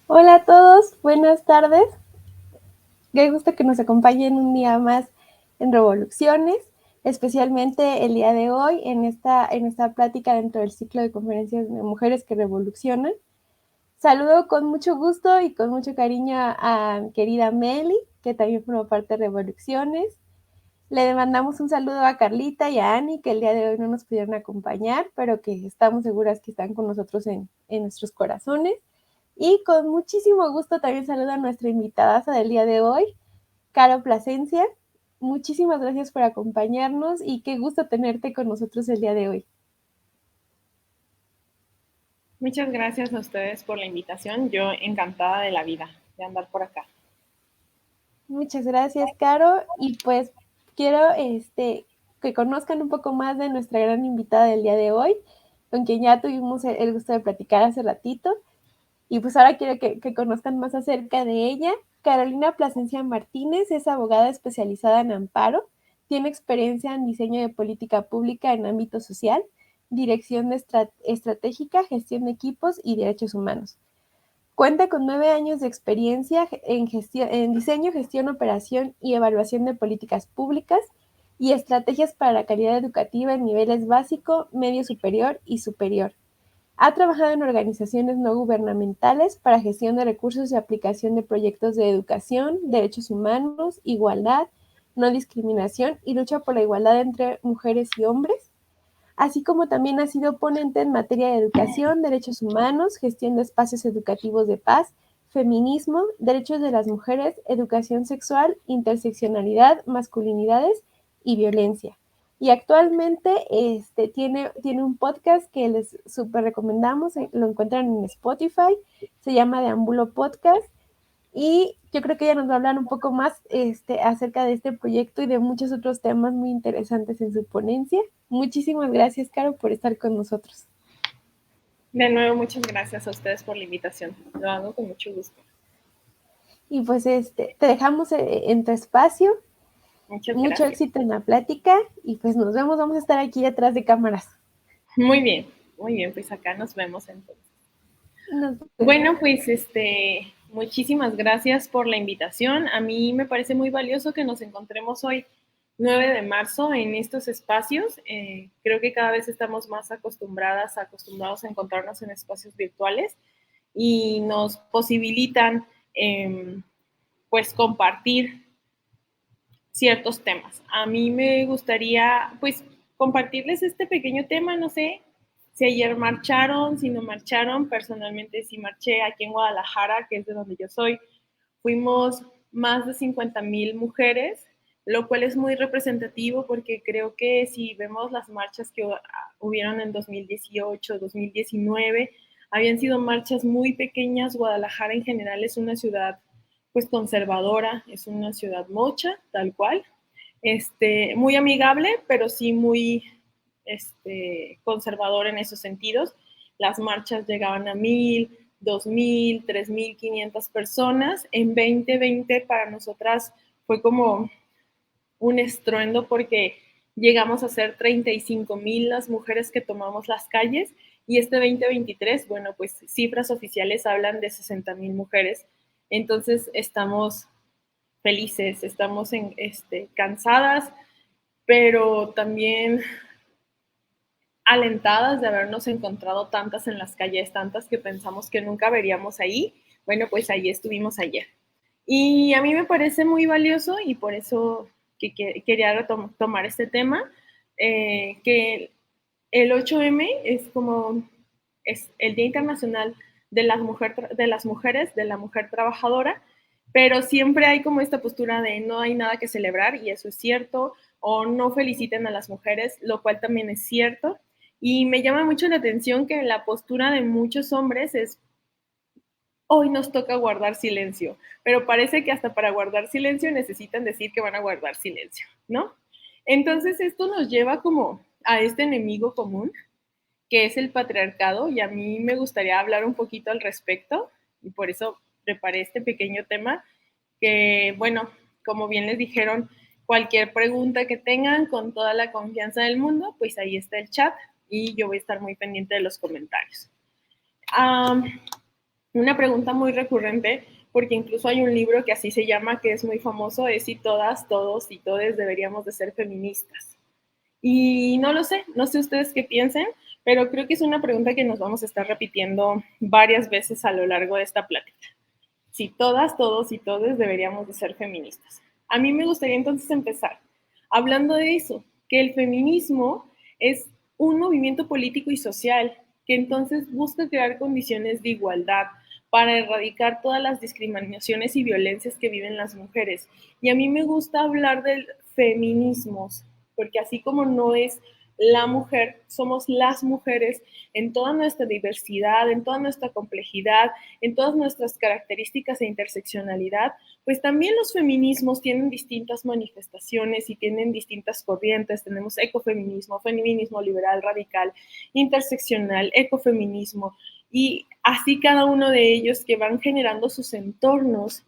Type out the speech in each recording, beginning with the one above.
Hola a todos, buenas tardes. Qué gusto que nos acompañen un día más en Revoluciones, especialmente el día de hoy en esta plática dentro del ciclo de conferencias de mujeres que revolucionan. Saludo con mucho gusto y con mucho cariño a querida Meli, que también forma parte de Revoluciones. Le mandamos un saludo a Carlita y a Ani, que el día de hoy no nos pudieron acompañar, pero que estamos seguras que están con nosotros en nuestros corazones. Y con muchísimo gusto también saludo a nuestra invitada del día de hoy, Caro Plasencia. Muchísimas gracias por acompañarnos y qué gusto tenerte con nosotros el día de hoy. Muchas gracias a ustedes por la invitación. Yo encantada de la vida de andar por acá. Muchas gracias, Caro. Y pues quiero que conozcan un poco más de nuestra gran invitada del día de hoy, con quien ya tuvimos el gusto de platicar hace ratito. Y pues ahora quiero que conozcan más acerca de ella. Carolina Plasencia Martínez es abogada especializada en amparo, tiene experiencia en diseño de política pública en ámbito social, dirección de estratégica, gestión de equipos y derechos humanos. Cuenta con 9 años de experiencia en diseño, gestión, operación y evaluación de políticas públicas y estrategias para la calidad educativa en niveles básico, medio superior y superior. Ha trabajado en organizaciones no gubernamentales para gestión de recursos y aplicación de proyectos de educación, derechos humanos, igualdad, no discriminación y lucha por la igualdad entre mujeres y hombres, así como también ha sido ponente en materia de educación, derechos humanos, gestión de espacios educativos de paz, feminismo, derechos de las mujeres, educación sexual, interseccionalidad, masculinidades y violencia. Y actualmente tiene un podcast que les súper recomendamos, lo encuentran en Spotify, se llama Deambulo Podcast, y yo creo que ella nos va a hablar un poco más acerca de este proyecto y de muchos otros temas muy interesantes en su ponencia. Muchísimas gracias, Caro, por estar con nosotros. De nuevo, muchas gracias a ustedes por la invitación. Lo hago con mucho gusto. Y pues te dejamos en tu espacio. Muchas Mucho gracias. éxito en la plática y pues nos vemos. Vamos a estar aquí detrás de cámaras. Muy bien, muy bien. Pues acá nos vemos entonces. Nos vemos. Bueno, pues muchísimas gracias por la invitación. A mí me parece muy valioso que nos encontremos hoy, 9 de marzo, en estos espacios. Creo que cada vez estamos más acostumbrados a encontrarnos en espacios virtuales y nos posibilitan pues compartir ciertos temas. A mí me gustaría pues compartirles este pequeño tema, no sé si ayer marcharon, si no marcharon, personalmente sí marché aquí en Guadalajara, que es de donde yo soy, fuimos más de 50,000 mujeres, lo cual es muy representativo porque creo que si vemos las marchas que hubieron en 2018, 2019, habían sido marchas muy pequeñas. Guadalajara en general es una ciudad pues conservadora, es una ciudad mocha, tal cual, muy amigable, pero sí muy conservador en esos sentidos. Las marchas llegaban a 1,000, 2,000, 3,500 personas. En 2020 para nosotras fue como un estruendo porque llegamos a ser 35,000 las mujeres que tomamos las calles y este 2023, bueno, pues cifras oficiales hablan de 60,000 mujeres. Entonces estamos felices, estamos cansadas, pero también alentadas de habernos encontrado tantas en las calles, tantas que pensamos que nunca veríamos ahí. Bueno, pues ahí estuvimos ayer. Y a mí me parece muy valioso y por eso quería tomar este tema, que el 8M es el Día Internacional de las Mujeres, de la Mujer Trabajadora, pero siempre hay como esta postura de no hay nada que celebrar, y eso es cierto, o no feliciten a las mujeres, lo cual también es cierto. Y me llama mucho la atención que la postura de muchos hombres es hoy nos toca guardar silencio, pero parece que hasta para guardar silencio necesitan decir que van a guardar silencio, ¿no? Entonces esto nos lleva como a este enemigo común, que es el patriarcado, y a mí me gustaría hablar un poquito al respecto, y por eso preparé este pequeño tema, que bueno, como bien les dijeron, cualquier pregunta que tengan con toda la confianza del mundo, pues ahí está el chat y yo voy a estar muy pendiente de los comentarios. Um, Una pregunta muy recurrente, porque incluso hay un libro que así se llama, que es muy famoso, es si todas, todos y todes deberíamos de ser feministas. Y no lo sé, no sé ustedes qué piensen, pero creo que es una pregunta que nos vamos a estar repitiendo varias veces a lo largo de esta plática. Si todas, todos y todes deberíamos de ser feministas. A mí me gustaría entonces empezar hablando de eso, que el feminismo es un movimiento político y social que entonces busca crear condiciones de igualdad para erradicar todas las discriminaciones y violencias que viven las mujeres. Y a mí me gusta hablar del feminismo, porque así como no es la mujer, somos las mujeres en toda nuestra diversidad, en toda nuestra complejidad, en todas nuestras características e interseccionalidad, pues también los feminismos tienen distintas manifestaciones y tienen distintas corrientes. Tenemos ecofeminismo, feminismo liberal, radical, interseccional, ecofeminismo, y así cada uno de ellos que van generando sus entornos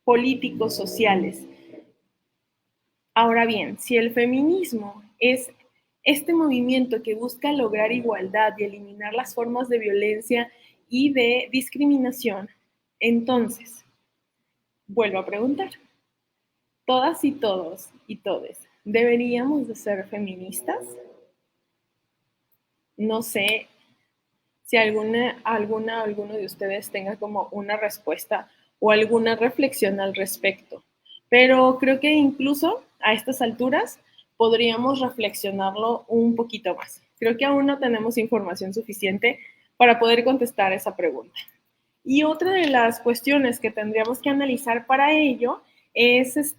políticos, sociales. Ahora bien, si el feminismo es este movimiento que busca lograr igualdad y eliminar las formas de violencia y de discriminación, entonces, vuelvo a preguntar, ¿todas y todos y todes deberíamos de ser feministas? No sé si alguno de ustedes tenga como una respuesta o alguna reflexión al respecto. Pero creo que incluso a estas alturas podríamos reflexionarlo un poquito más. Creo que aún no tenemos información suficiente para poder contestar esa pregunta. Y otra de las cuestiones que tendríamos que analizar para ello es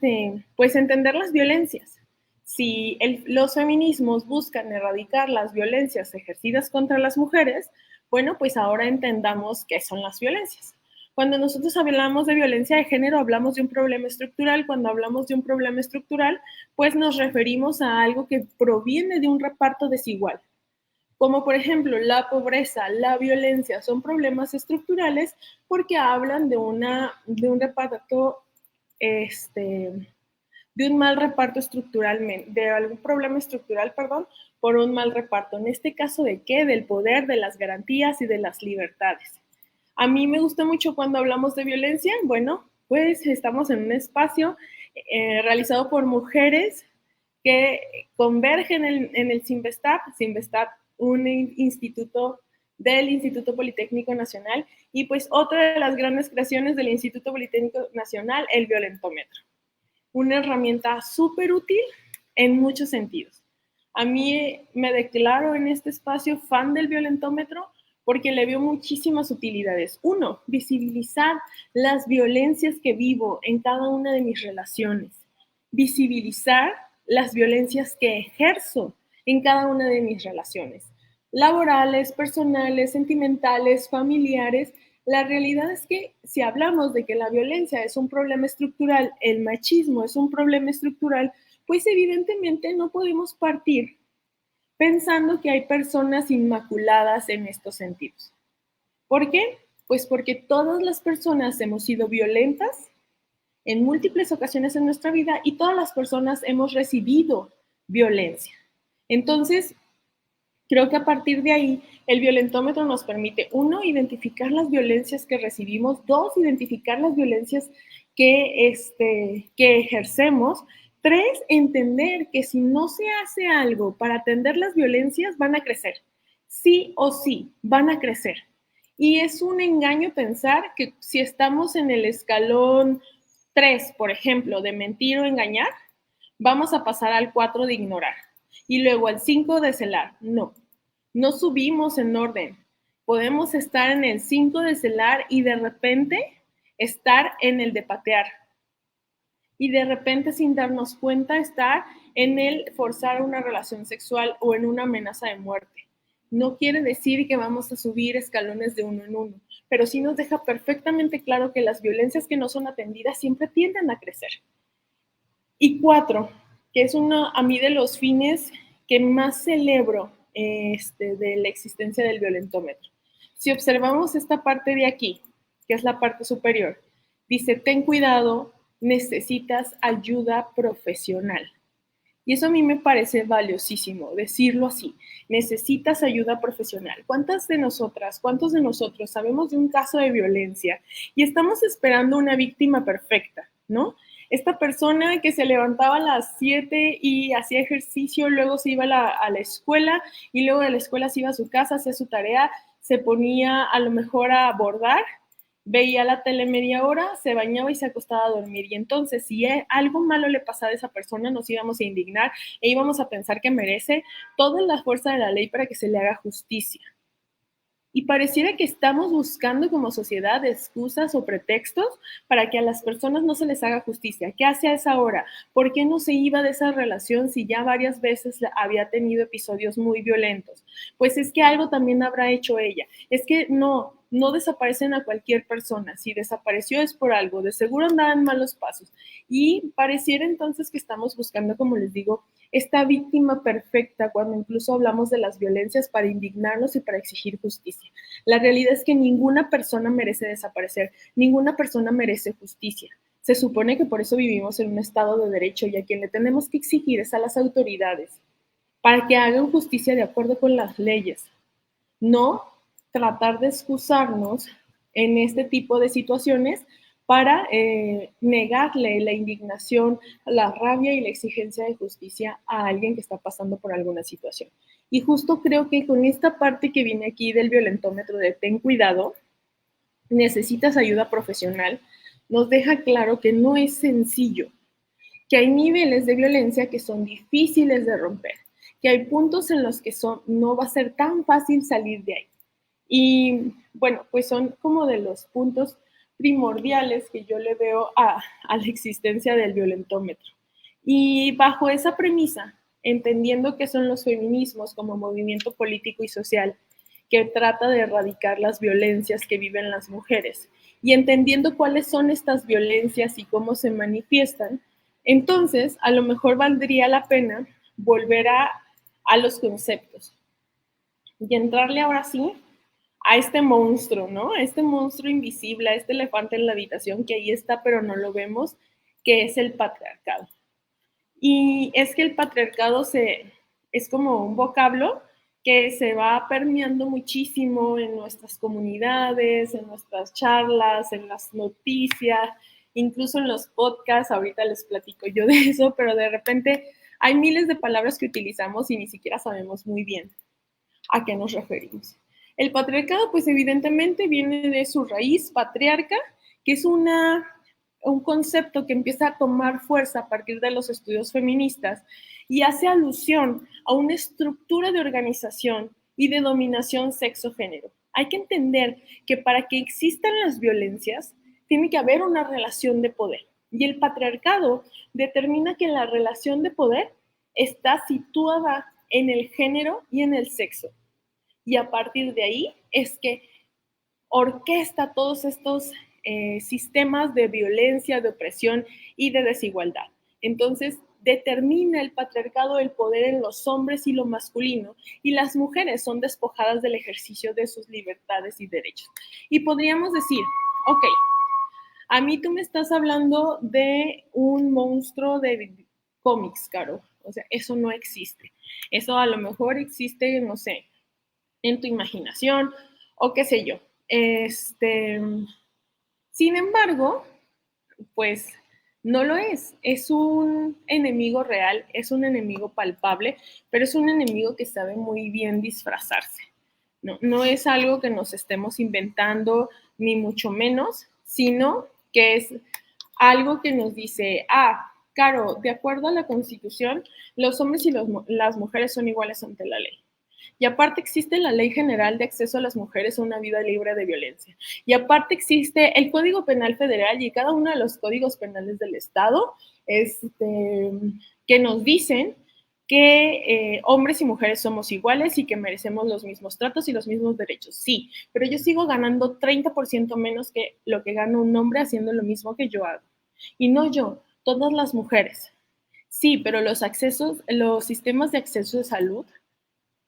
pues entender las violencias. Si los feminismos buscan erradicar las violencias ejercidas contra las mujeres, bueno, pues ahora entendamos qué son las violencias. Cuando nosotros hablamos de violencia de género, hablamos de un problema estructural. Cuando hablamos de un problema estructural, pues nos referimos a algo que proviene de un reparto desigual. Como por ejemplo la pobreza, la violencia, son problemas estructurales porque hablan de un reparto, de un mal reparto estructuralmente, de algún problema estructural, perdón, por un mal reparto. En este caso, ¿de qué? Del poder, de las garantías y de las libertades. A mí me gusta mucho cuando hablamos de violencia. Bueno, pues estamos en un espacio realizado por mujeres que convergen en el Cinvestav, un instituto del Instituto Politécnico Nacional, y pues otra de las grandes creaciones del Instituto Politécnico Nacional, el violentómetro. Una herramienta súper útil en muchos sentidos. A mí me declaro en este espacio fan del violentómetro porque le veo muchísimas utilidades. Uno, visibilizar las violencias que vivo en cada una de mis relaciones. Visibilizar las violencias que ejerzo en cada una de mis relaciones. Laborales, personales, sentimentales, familiares. La realidad es que si hablamos de que la violencia es un problema estructural, el machismo es un problema estructural, pues evidentemente no podemos partir pensando que hay personas inmaculadas en estos sentidos. ¿Por qué? Pues porque todas las personas hemos sido violentas en múltiples ocasiones en nuestra vida y todas las personas hemos recibido violencia. Entonces, creo que a partir de ahí, el violentómetro nos permite, uno, identificar las violencias que recibimos, dos, identificar las violencias que ejercemos, tres, entender que si no se hace algo para atender las violencias, van a crecer. Sí o sí, van a crecer. Y es un engaño pensar que si estamos en el escalón 3, por ejemplo, de mentir o engañar, vamos a pasar al 4 de ignorar y luego al 5 de celar. No, no subimos en orden. Podemos estar en el 5 de celar y de repente estar en el de patear. Y de repente, sin darnos cuenta, estar en el forzar una relación sexual o en una amenaza de muerte. No quiere decir que vamos a subir escalones de uno en uno, pero sí nos deja perfectamente claro que las violencias que no son atendidas siempre tienden a crecer. Y 4, que es uno a mí de los fines que más celebro de la existencia del violentómetro. Si observamos esta parte de aquí, que es la parte superior, dice, ten cuidado, necesitas ayuda profesional. Y eso a mí me parece valiosísimo, decirlo así. Necesitas ayuda profesional. ¿Cuántas de nosotras, cuántos de nosotros sabemos de un caso de violencia y estamos esperando una víctima perfecta, ¿no? Esta persona que se levantaba a las 7 y hacía ejercicio, luego se iba a la escuela y luego de la escuela se iba a su casa, hacía su tarea, se ponía a lo mejor a bordar, veía la tele media hora, se bañaba y se acostaba a dormir. Y entonces, si algo malo le pasaba a esa persona, nos íbamos a indignar e íbamos a pensar que merece toda la fuerza de la ley para que se le haga justicia. Y pareciera que estamos buscando como sociedad excusas o pretextos para que a las personas no se les haga justicia. ¿Qué hace a esa hora? ¿Por qué no se iba de esa relación si ya varias veces había tenido episodios muy violentos? Pues es que algo también habrá hecho ella. Es que no desaparecen a cualquier persona. Si desapareció es por algo. De seguro andaban malos pasos. Y pareciera entonces que estamos buscando, como les digo, esta víctima perfecta cuando incluso hablamos de las violencias para indignarnos y para exigir justicia. La realidad es que ninguna persona merece desaparecer, ninguna persona merece justicia. Se supone que por eso vivimos en un estado de derecho y a quien le tenemos que exigir es a las autoridades para que hagan justicia de acuerdo con las leyes, no tratar de excusarnos en este tipo de situaciones para negarle la indignación, la rabia y la exigencia de justicia a alguien que está pasando por alguna situación. Y justo creo que con esta parte que viene aquí del violentómetro de ten cuidado, necesitas ayuda profesional, nos deja claro que no es sencillo, que hay niveles de violencia que son difíciles de romper, que hay puntos en los que no va a ser tan fácil salir de ahí. Y bueno, pues son como de los puntos primordiales que yo le veo a la existencia del violentómetro. Y bajo esa premisa, entendiendo que son los feminismos como movimiento político y social que trata de erradicar las violencias que viven las mujeres, y entendiendo cuáles son estas violencias y cómo se manifiestan, entonces a lo mejor valdría la pena volver a los conceptos y entrarle ahora sí a este monstruo, ¿no? A este monstruo invisible, a este elefante en la habitación que ahí está, pero no lo vemos, que es el patriarcado. Y es que el patriarcado es como un vocablo que se va permeando muchísimo en nuestras comunidades, en nuestras charlas, en las noticias, incluso en los podcasts. Ahorita les platico yo de eso, pero de repente hay miles de palabras que utilizamos y ni siquiera sabemos muy bien a qué nos referimos. El patriarcado, pues evidentemente viene de su raíz patriarca, que es un concepto que empieza a tomar fuerza a partir de los estudios feministas y hace alusión a una estructura de organización y de dominación sexo-género. Hay que entender que para que existan las violencias, tiene que haber una relación de poder. Y el patriarcado determina que la relación de poder está situada en el género y en el sexo. Y a partir de ahí es que orquesta todos estos sistemas de violencia, de opresión y de desigualdad. Entonces, determina el patriarcado el poder en los hombres y lo masculino, y las mujeres son despojadas del ejercicio de sus libertades y derechos. Y podríamos decir, ok, a mí tú me estás hablando de un monstruo de cómics, Caro. O sea, eso no existe. Eso a lo mejor existe, no sé, en tu imaginación o qué sé yo. Sin embargo, pues no lo es. Es un enemigo real, es un enemigo palpable, pero es un enemigo que sabe muy bien disfrazarse. No es algo que nos estemos inventando, ni mucho menos, sino que es algo que nos dice, Caro, de acuerdo a la Constitución, los hombres y las mujeres son iguales ante la ley. Y aparte existe la Ley General de Acceso a las Mujeres a una Vida Libre de Violencia. Y aparte existe el Código Penal Federal y cada uno de los códigos penales del Estado que nos dicen que hombres y mujeres somos iguales y que merecemos los mismos tratos y los mismos derechos. Sí, pero yo sigo ganando 30% menos que lo que gana un hombre haciendo lo mismo que yo hago. Y no yo, todas las mujeres. Sí, pero los sistemas de acceso de salud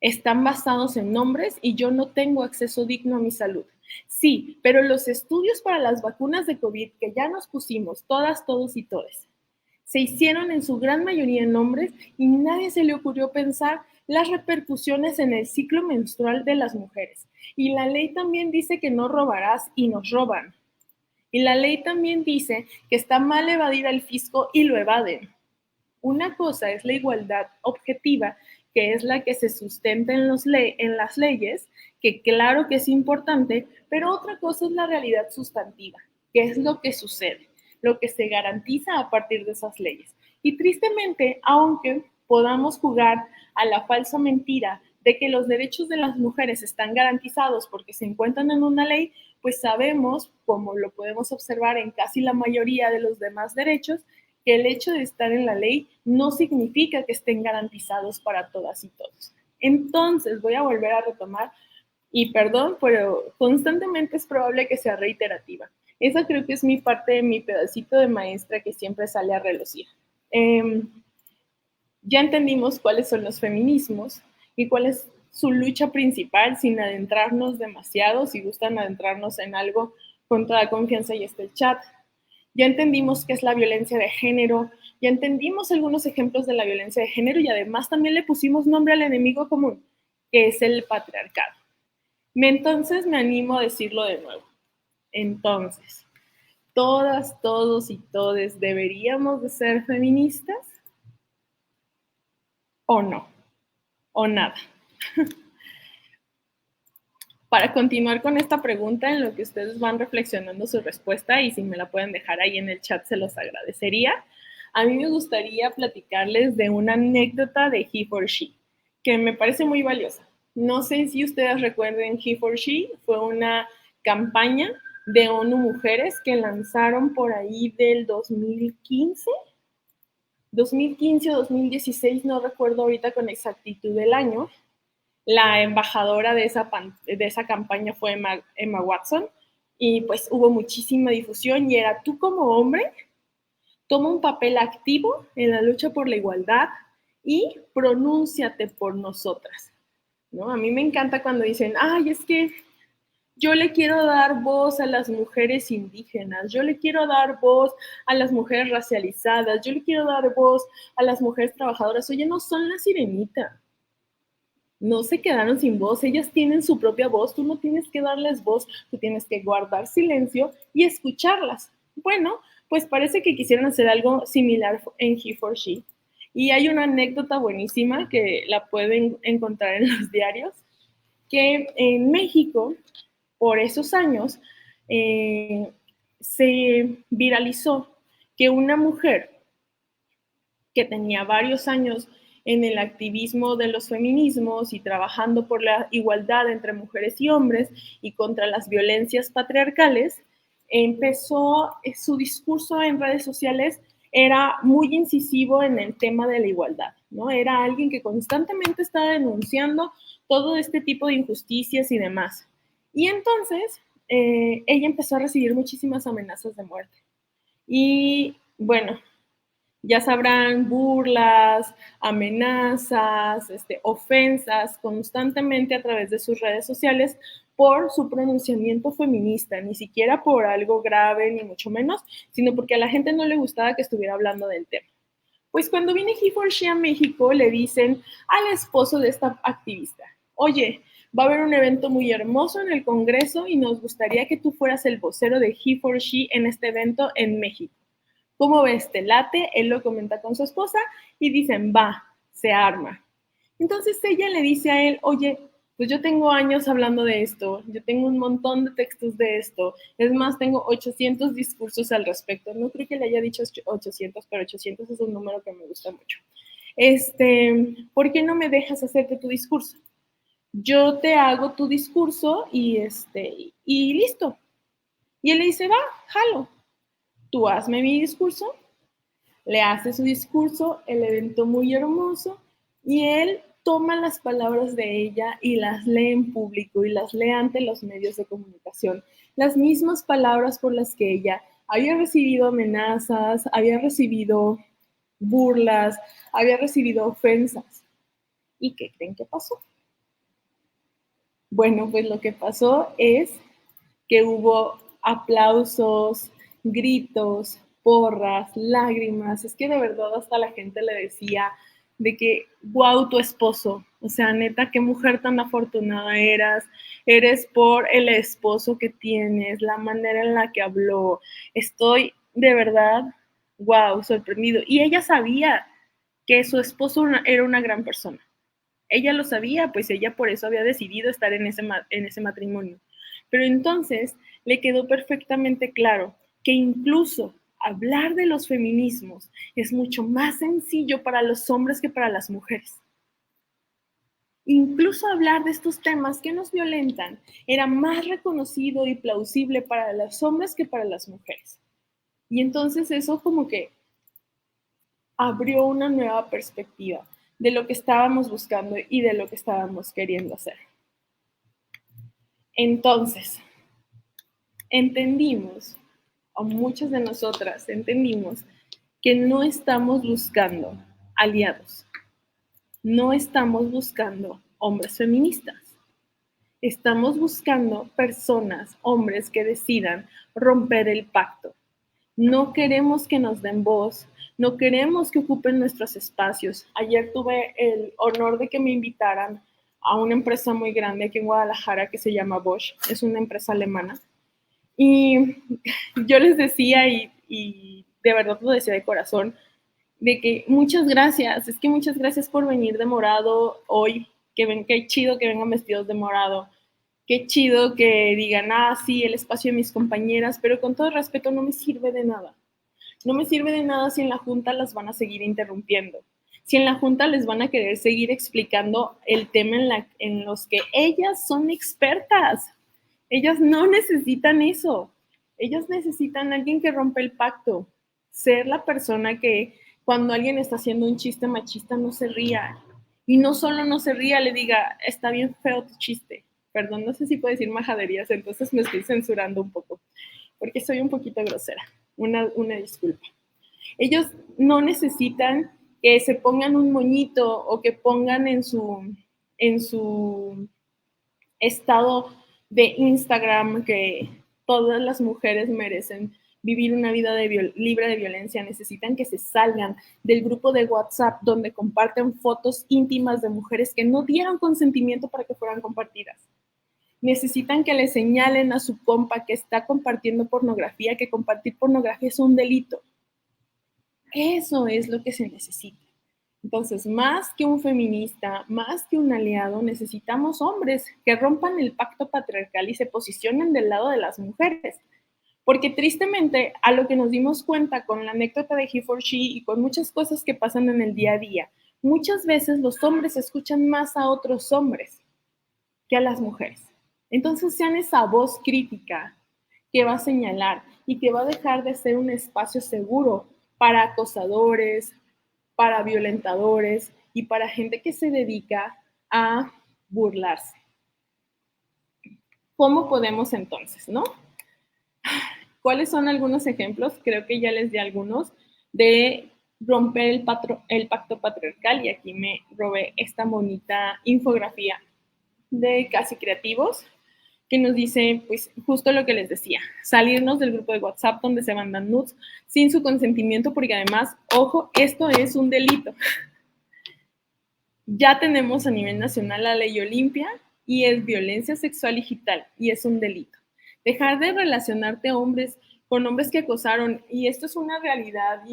están basados en nombres y yo no tengo acceso digno a mi salud. Sí, pero los estudios para las vacunas de COVID que ya nos pusimos, todas, todos y todes, se hicieron en su gran mayoría en hombres y nadie se le ocurrió pensar las repercusiones en el ciclo menstrual de las mujeres. Y la ley también dice que no robarás y nos roban. Y la ley también dice que está mal evadir al fisco y lo evaden. Una cosa es la igualdad objetiva, que es la que se sustenta en las leyes, que claro que es importante, pero otra cosa es la realidad sustantiva, que es lo que sucede, lo que se garantiza a partir de esas leyes. Y tristemente, aunque podamos jugar a la falsa mentira de que los derechos de las mujeres están garantizados porque se encuentran en una ley, pues sabemos, como lo podemos observar en casi la mayoría de los demás derechos, que el hecho de estar en la ley no significa que estén garantizados para todas y todos. Entonces, voy a volver a retomar, y perdón, pero constantemente es probable que sea reiterativa. Esa creo que es mi parte de mi pedacito de maestra que siempre sale a relucir. Ya entendimos cuáles son los feminismos y cuál es su lucha principal sin adentrarnos demasiado. Si gustan adentrarnos en algo, con toda confianza y está el chat. Ya entendimos qué es la violencia de género, ya entendimos algunos ejemplos de la violencia de género y además también le pusimos nombre al enemigo común, que es el patriarcado. Entonces me animo a decirlo de nuevo. Entonces, todas, todos y todes deberíamos de ser feministas o no, o nada. Para continuar con esta pregunta, en lo que ustedes van reflexionando su respuesta, y si me la pueden dejar ahí en el chat, se los agradecería. A mí me gustaría platicarles de una anécdota de He for She, que me parece muy valiosa. No sé si ustedes recuerden He for She, fue una campaña de ONU Mujeres que lanzaron por ahí del 2015 o 2016, no recuerdo ahorita con exactitud el año. La embajadora de esa campaña fue Emma Watson y pues hubo muchísima difusión y era tú como hombre, toma un papel activo en la lucha por la igualdad y pronúnciate por nosotras, ¿no? A mí me encanta cuando dicen, ay, es que yo le quiero dar voz a las mujeres indígenas, yo le quiero dar voz a las mujeres racializadas, yo le quiero dar voz a las mujeres trabajadoras. Oye, no son la sirenita, no se quedaron sin voz, ellas tienen su propia voz, tú no tienes que darles voz, tú tienes que guardar silencio y escucharlas. Bueno, pues parece que quisieran hacer algo similar en He for She. Y hay una anécdota buenísima que la pueden encontrar en los diarios, que en México, por esos años, se viralizó que una mujer que tenía varios años en el activismo de los feminismos y trabajando por la igualdad entre mujeres y hombres y contra las violencias patriarcales, empezó su discurso en redes sociales, era muy incisivo en el tema de la igualdad, ¿no? Era alguien que constantemente estaba denunciando todo este tipo de injusticias y demás. Y entonces ella empezó a recibir muchísimas amenazas de muerte. Y bueno, ya sabrán, burlas, amenazas, ofensas constantemente a través de sus redes sociales por su pronunciamiento feminista, ni siquiera por algo grave, ni mucho menos, sino porque a la gente no le gustaba que estuviera hablando del tema. Pues cuando viene He for She a México, le dicen al esposo de esta activista, oye, va a haber un evento muy hermoso en el Congreso y nos gustaría que tú fueras el vocero de He for She en este evento en México. ¿Cómo ves? ¿Te late? Él lo comenta con su esposa y dicen, va, se arma. Entonces ella le dice a él, oye, pues yo tengo años hablando de esto, yo tengo un montón de textos de esto, es más, tengo 800 discursos al respecto. No creo que le haya dicho 800, pero 800 es un número que me gusta mucho. ¿Por qué no me dejas hacerte tu discurso? Yo te hago tu discurso y listo. Y él le dice, va, jalo. Tú hazme mi discurso, le hace su discurso, el evento muy hermoso, y él toma las palabras de ella y las lee en público y las lee ante los medios de comunicación. Las mismas palabras por las que ella había recibido amenazas, había recibido burlas, había recibido ofensas. ¿Y qué creen que pasó? Bueno, pues lo que pasó es que hubo aplausos, gritos, porras, lágrimas, es que de verdad hasta la gente le decía de que, wow, tu esposo, o sea, neta, qué mujer tan afortunada eres por el esposo que tienes, la manera en la que habló, estoy de verdad, wow, sorprendido. Y ella sabía que su esposo era una gran persona. Ella lo sabía, pues ella por eso había decidido estar en ese matrimonio. Pero entonces le quedó perfectamente claro que incluso hablar de los feminismos es mucho más sencillo para los hombres que para las mujeres. Incluso hablar de estos temas que nos violentan era más reconocido y plausible para los hombres que para las mujeres. Y entonces eso como que abrió una nueva perspectiva de lo que estábamos buscando y de lo que estábamos queriendo hacer. Entonces, entendimos, o muchas de nosotras entendimos, que no estamos buscando aliados, no estamos buscando hombres feministas, estamos buscando personas, hombres que decidan romper el pacto. No queremos que nos den voz, no queremos que ocupen nuestros espacios. Ayer tuve el honor de que me invitaran a una empresa muy grande aquí en Guadalajara que se llama Bosch, es una empresa alemana. Y yo les decía, y de verdad lo decía de corazón, de que muchas gracias, es que muchas gracias por venir de morado hoy, que ven, qué chido que vengan vestidos de morado, qué chido que digan, ah, sí, el espacio de mis compañeras, pero con todo respeto no me sirve de nada. No me sirve de nada si en la junta las van a seguir interrumpiendo, si en la junta les van a querer seguir explicando el tema en los que ellas son expertas. Ellas no necesitan eso. Ellas necesitan a alguien que rompa el pacto. Ser la persona que cuando alguien está haciendo un chiste machista no se ría. Y no solo no se ría, le diga, está bien feo tu chiste. Perdón, no sé si puedo decir majaderías, entonces me estoy censurando un poco, porque soy un poquito grosera. Una disculpa. Ellos no necesitan que se pongan un moñito o que pongan en su estado de Instagram que todas las mujeres merecen vivir una vida libre de violencia, necesitan que se salgan del grupo de WhatsApp donde comparten fotos íntimas de mujeres que no dieron consentimiento para que fueran compartidas. Necesitan que le señalen a su compa que está compartiendo pornografía, que compartir pornografía es un delito. Eso es lo que se necesita. Entonces, más que un feminista, más que un aliado, necesitamos hombres que rompan el pacto patriarcal y se posicionen del lado de las mujeres. Porque tristemente, a lo que nos dimos cuenta con la anécdota de He4She y con muchas cosas que pasan en el día a día, muchas veces los hombres escuchan más a otros hombres que a las mujeres. Entonces, sean esa voz crítica que va a señalar y que va a dejar de ser un espacio seguro para acosadores, para violentadores y para gente que se dedica a burlarse. ¿Cómo podemos entonces, no? ¿Cuáles son algunos ejemplos? Creo que ya les di algunos de romper el pacto patriarcal, y aquí me robé esta bonita infografía de Casi Creativos que nos dice, pues, justo lo que les decía, salirnos del grupo de WhatsApp donde se mandan nudes sin su consentimiento, porque además, ojo, esto es un delito. Ya tenemos a nivel nacional la ley Olimpia y es violencia sexual digital y es un delito. Dejar de relacionarte con hombres que acosaron, y esto es una realidad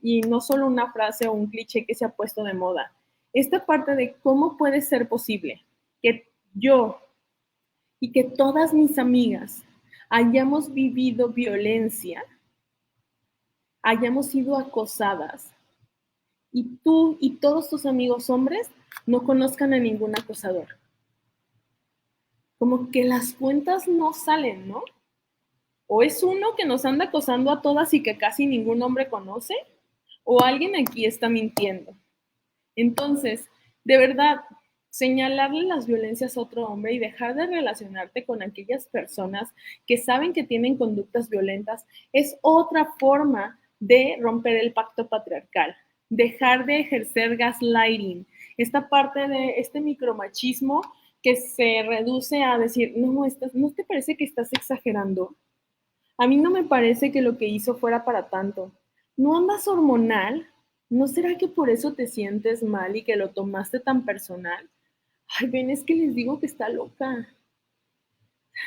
y no solo una frase o un cliché que se ha puesto de moda. Esta parte de cómo puede ser posible que yo y que todas mis amigas hayamos vivido violencia, hayamos sido acosadas, y tú y todos tus amigos hombres no conozcan a ningún acosador. Como que las cuentas no salen, ¿no? O es uno que nos anda acosando a todas y que casi ningún hombre conoce, o alguien aquí está mintiendo. Entonces, de verdad, señalarle las violencias a otro hombre y dejar de relacionarte con aquellas personas que saben que tienen conductas violentas es otra forma de romper el pacto patriarcal. Dejar de ejercer gaslighting, esta parte de este micromachismo que se reduce a decir, no, ¿no te parece que estás exagerando? A mí no me parece que lo que hizo fuera para tanto. ¿No andas hormonal? ¿No será que por eso te sientes mal y que lo tomaste tan personal? Ay, ven, es que les digo que está loca.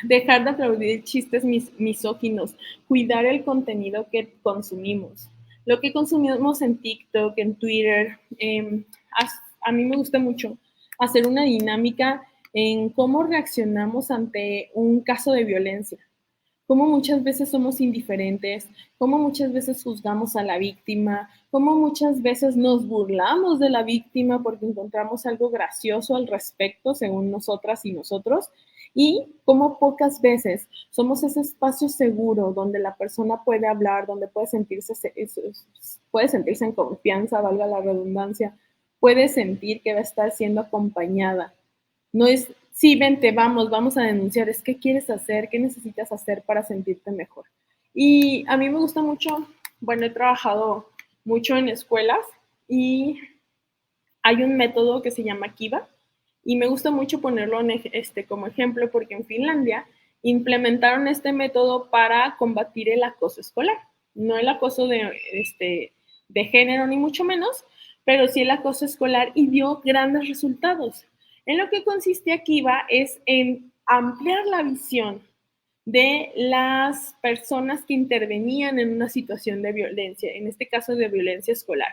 Dejar de aplaudir chistes misóginos, cuidar el contenido que consumimos. Lo que consumimos en TikTok, en Twitter, a mí me gusta mucho hacer una dinámica en cómo reaccionamos ante un caso de violencia, cómo muchas veces somos indiferentes, cómo muchas veces juzgamos a la víctima, cómo muchas veces nos burlamos de la víctima porque encontramos algo gracioso al respecto, según nosotras y nosotros, y cómo pocas veces somos ese espacio seguro donde la persona puede hablar, donde puede sentirse en confianza, valga la redundancia, puede sentir que va a estar siendo acompañada. No es, sí, vente, vamos a denunciar, es qué quieres hacer, qué necesitas hacer para sentirte mejor. Y a mí me gusta mucho, bueno, he trabajado mucho en escuelas y hay un método que se llama Kiva y me gusta mucho ponerlo como ejemplo porque en Finlandia implementaron este método para combatir el acoso escolar. No el acoso de género ni mucho menos, pero sí el acoso escolar y dio grandes resultados. En lo que consiste Kiva es en ampliar la visión de las personas que intervenían en una situación de violencia, en este caso de violencia escolar.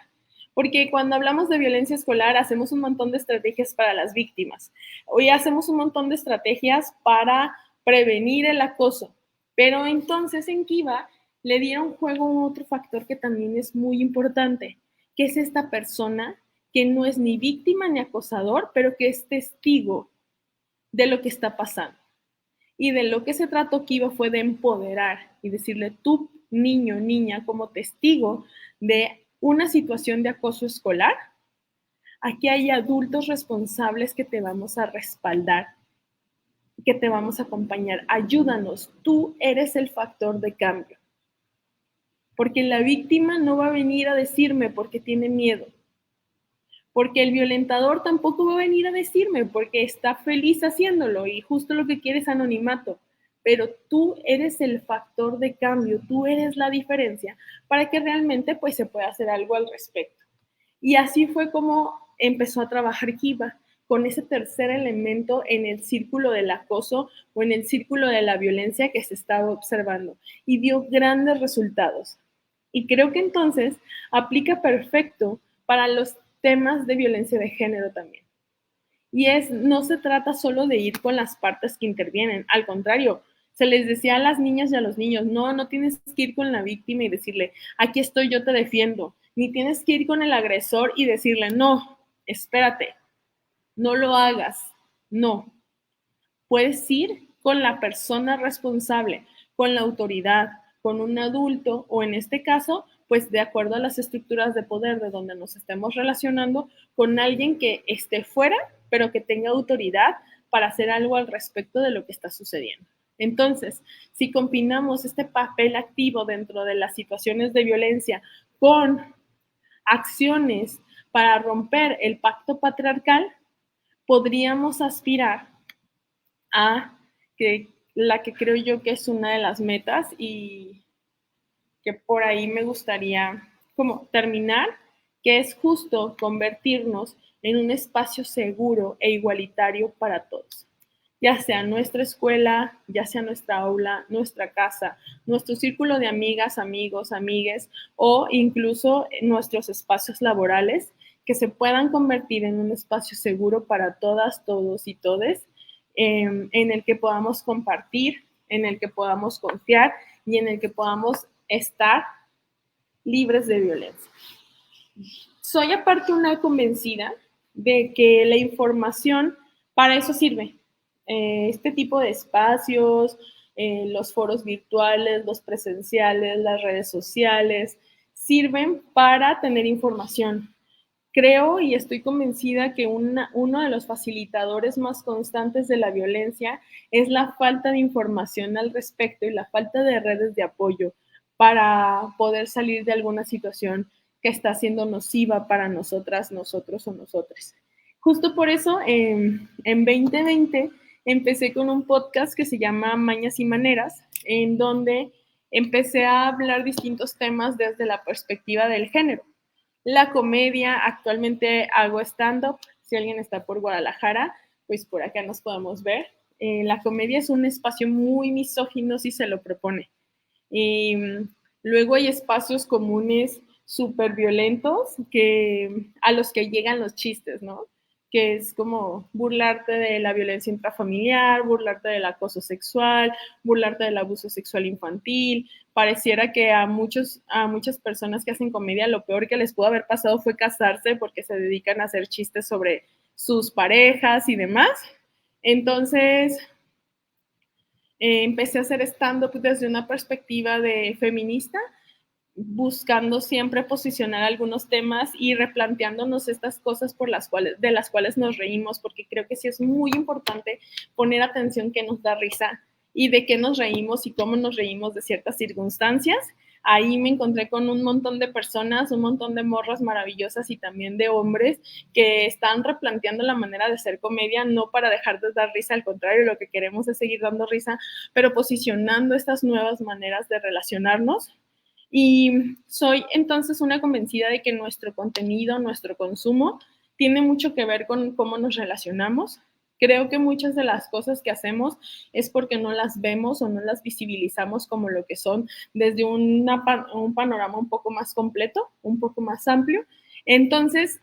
Porque cuando hablamos de violencia escolar hacemos un montón de estrategias para las víctimas. Hoy hacemos un montón de estrategias para prevenir el acoso. Pero entonces en Kiva le dieron juego a otro factor que también es muy importante, que es esta persona que no es ni víctima ni acosador, pero que es testigo de lo que está pasando. Y de lo que se trató Kiva fue de empoderar y decirle, tú, niño, niña, como testigo de una situación de acoso escolar, aquí hay adultos responsables que te vamos a respaldar, que te vamos a acompañar. Ayúdanos, tú eres el factor de cambio. Porque la víctima no va a venir a decirme porque tiene miedo. Porque el violentador tampoco va a venir a decirme porque está feliz haciéndolo y justo lo que quiere es anonimato. Pero tú eres el factor de cambio, tú eres la diferencia para que realmente pues se pueda hacer algo al respecto. Y así fue como empezó a trabajar Kiva, con ese tercer elemento en el círculo del acoso o en el círculo de la violencia que se estaba observando y dio grandes resultados. Y creo que entonces aplica perfecto para los temas de violencia de género también. Y no se trata solo de ir con las partes que intervienen, al contrario, se les decía a las niñas y a los niños, no tienes que ir con la víctima y decirle, aquí estoy, yo te defiendo, ni tienes que ir con el agresor y decirle, no, espérate, no lo hagas, no. Puedes ir con la persona responsable, con la autoridad, con un adulto o en este caso, pues de acuerdo a las estructuras de poder de donde nos estemos relacionando, con alguien que esté fuera, pero que tenga autoridad para hacer algo al respecto de lo que está sucediendo. Entonces, si combinamos este papel activo dentro de las situaciones de violencia con acciones para romper el pacto patriarcal, podríamos aspirar a que la que creo yo que es una de las metas y que por ahí me gustaría como terminar, que es justo convertirnos en un espacio seguro e igualitario para todos, ya sea nuestra escuela, ya sea nuestra aula, nuestra casa, nuestro círculo de amigas, amigos, amigues o incluso nuestros espacios laborales que se puedan convertir en un espacio seguro para todas, todos y todes, en el que podamos compartir, en el que podamos confiar y en el que podamos estar libres de violencia. Soy aparte una convencida de que la información para eso sirve. Este tipo de espacios, los foros virtuales, los presenciales, las redes sociales, sirven para tener información. Creo y estoy convencida que uno de los facilitadores más constantes de la violencia es la falta de información al respecto y la falta de redes de apoyo para poder salir de alguna situación que está siendo nociva para nosotras, nosotros o nosotres. Justo por eso, en 2020 empecé con un podcast que se llama Mañas y Maneras, en donde empecé a hablar distintos temas desde la perspectiva del género. La comedia, actualmente hago stand-up, si alguien está por Guadalajara, pues por acá nos podemos ver. La comedia es un espacio muy misógino si se lo propone. Y luego hay espacios comunes súper violentos a los que llegan los chistes, ¿no? Que es como burlarte de la violencia intrafamiliar, burlarte del acoso sexual, burlarte del abuso sexual infantil. Pareciera que a muchas personas que hacen comedia lo peor que les pudo haber pasado fue casarse porque se dedican a hacer chistes sobre sus parejas y demás. Entonces, empecé a hacer stand-up desde una perspectiva de feminista, buscando siempre posicionar algunos temas y replanteándonos estas cosas de las cuales nos reímos, porque creo que sí es muy importante poner atención qué nos da risa y de qué nos reímos y cómo nos reímos de ciertas circunstancias. Ahí me encontré con un montón de personas, un montón de morras maravillosas y también de hombres que están replanteando la manera de hacer comedia, no para dejar de dar risa, al contrario, lo que queremos es seguir dando risa, pero posicionando estas nuevas maneras de relacionarnos. Y soy entonces una convencida de que nuestro contenido, nuestro consumo, tiene mucho que ver con cómo nos relacionamos. Creo que muchas de las cosas que hacemos es porque no las vemos o no las visibilizamos como lo que son desde un panorama un poco más completo, un poco más amplio. Entonces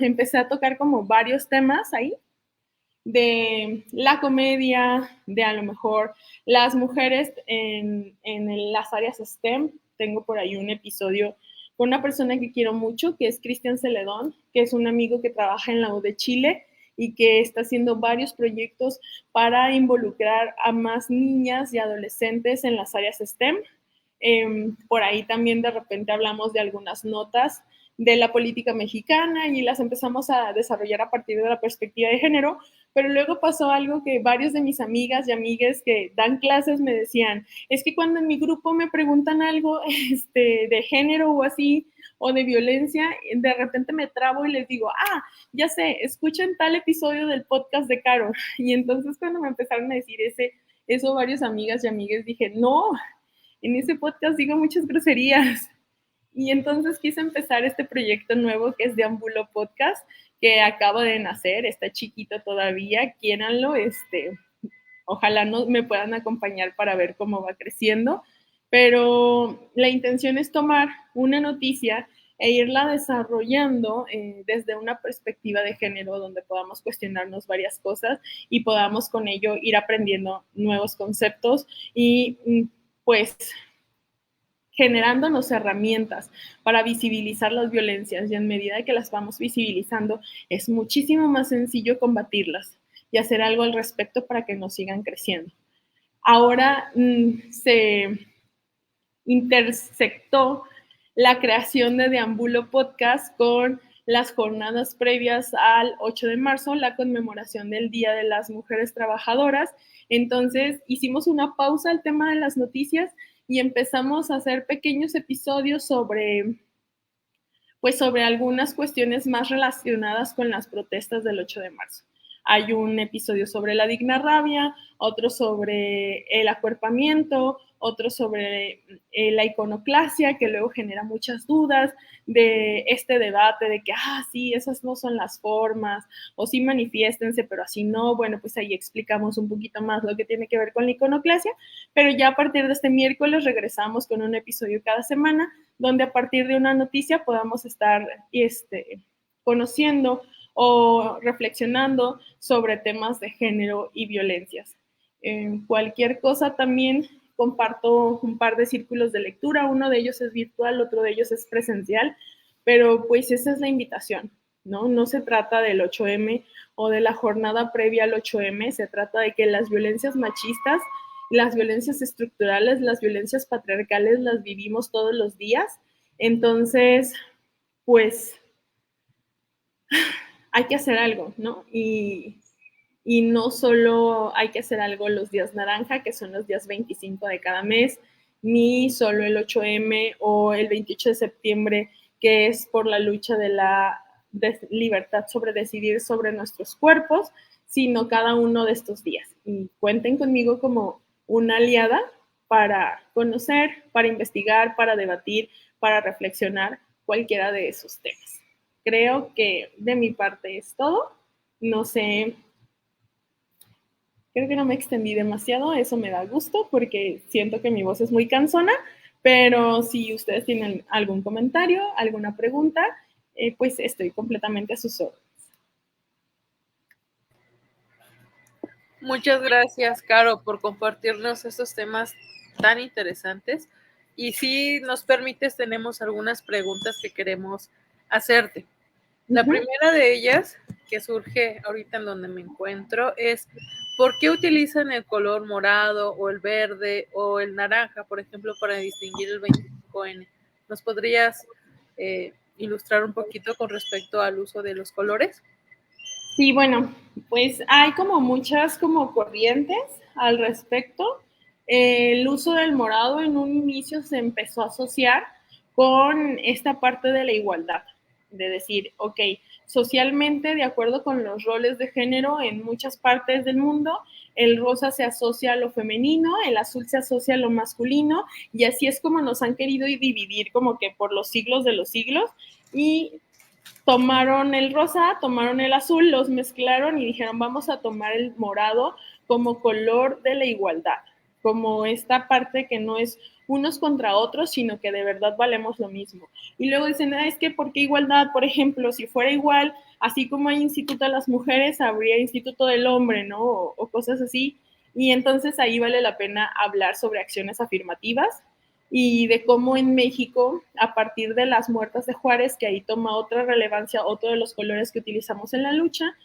empecé a tocar como varios temas ahí, de la comedia, de a lo mejor las mujeres en las áreas STEM. Tengo por ahí un episodio con una persona que quiero mucho, que es Cristian Celedón, que es un amigo que trabaja en la U de Chile y que está haciendo varios proyectos para involucrar a más niñas y adolescentes en las áreas STEM. Por ahí también de repente hablamos de algunas notas de la política mexicana y las empezamos a desarrollar a partir de la perspectiva de género, pero luego pasó algo que varios de mis amigas y amigues que dan clases me decían, es que cuando en mi grupo me preguntan algo de género o así, o de violencia, de repente me trabo y les digo, ya sé, escuchen tal episodio del podcast de Caro. Y entonces cuando me empezaron a decir eso varios amigas y amigues, dije, no, en ese podcast digo muchas groserías. Y entonces quise empezar este proyecto nuevo que es Deambulo Podcast, que acaba de nacer, está chiquito todavía, quiéranlo, ojalá me puedan acompañar para ver cómo va creciendo, pero la intención es tomar una noticia e irla desarrollando desde una perspectiva de género donde podamos cuestionarnos varias cosas y podamos con ello ir aprendiendo nuevos conceptos y pues generándonos herramientas para visibilizar las violencias y en medida que las vamos visibilizando es muchísimo más sencillo combatirlas y hacer algo al respecto para que no sigan creciendo. Ahora se intersectó la creación de Deambulo Podcast con las jornadas previas al 8 de marzo, la conmemoración del Día de las Mujeres Trabajadoras. Entonces hicimos una pausa al tema de las noticias y empezamos a hacer pequeños episodios sobre algunas cuestiones más relacionadas con las protestas del 8 de marzo. Hay un episodio sobre la digna rabia, otro sobre el acuerpamiento, otro sobre la iconoclasia, que luego genera muchas dudas de este debate de que, sí, esas no son las formas, o sí manifiéstense, pero así no. Bueno, pues ahí explicamos un poquito más lo que tiene que ver con la iconoclasia, pero ya a partir de este miércoles regresamos con un episodio cada semana, donde a partir de una noticia podamos estar conociendo o reflexionando sobre temas de género y violencias. Cualquier cosa también comparto un par de círculos de lectura, uno de ellos es virtual, otro de ellos es presencial, pero pues esa es la invitación, ¿no? No se trata del 8M o de la jornada previa al 8M, se trata de que las violencias machistas, las violencias estructurales, las violencias patriarcales las vivimos todos los días. Entonces, pues hay que hacer algo, ¿no? Y no solo hay que hacer algo los días naranja, que son los días 25 de cada mes, ni solo el 8M o el 28 de septiembre, que es por la lucha de la libertad sobre decidir sobre nuestros cuerpos, sino cada uno de estos días. Y cuenten conmigo como una aliada para conocer, para investigar, para debatir, para reflexionar cualquiera de esos temas. Creo que de mi parte es todo. No sé, creo que no me extendí demasiado, eso me da gusto porque siento que mi voz es muy cansona, pero si ustedes tienen algún comentario, alguna pregunta, pues estoy completamente a sus órdenes. Muchas gracias, Caro, por compartirnos estos temas tan interesantes. Y si nos permites, tenemos algunas preguntas que queremos hacerte. La primera de ellas, que surge ahorita en donde me encuentro, es ¿por qué utilizan el color morado o el verde o el naranja, por ejemplo, para distinguir el 25N? ¿Nos podrías ilustrar un poquito con respecto al uso de los colores? Sí, bueno, pues hay como muchas como corrientes al respecto. El uso del morado en un inicio se empezó a asociar con esta parte de la igualdad, de decir, ok, socialmente, de acuerdo con los roles de género en muchas partes del mundo, el rosa se asocia a lo femenino, el azul se asocia a lo masculino, y así es como nos han querido dividir como que por los siglos de los siglos, y tomaron el rosa, tomaron el azul, los mezclaron y dijeron, vamos a tomar el morado como color de la igualdad, como esta parte que no es unos contra otros, sino que de verdad valemos lo mismo. Y luego dicen, es que ¿por qué igualdad? Por ejemplo, si fuera igual, así como hay instituto de las mujeres, habría instituto del hombre, ¿no? O cosas así. Y entonces ahí vale la pena hablar sobre acciones afirmativas y de cómo en México, a partir de las muertas de Juárez, que ahí toma otra relevancia, otro de los colores que utilizamos en la lucha,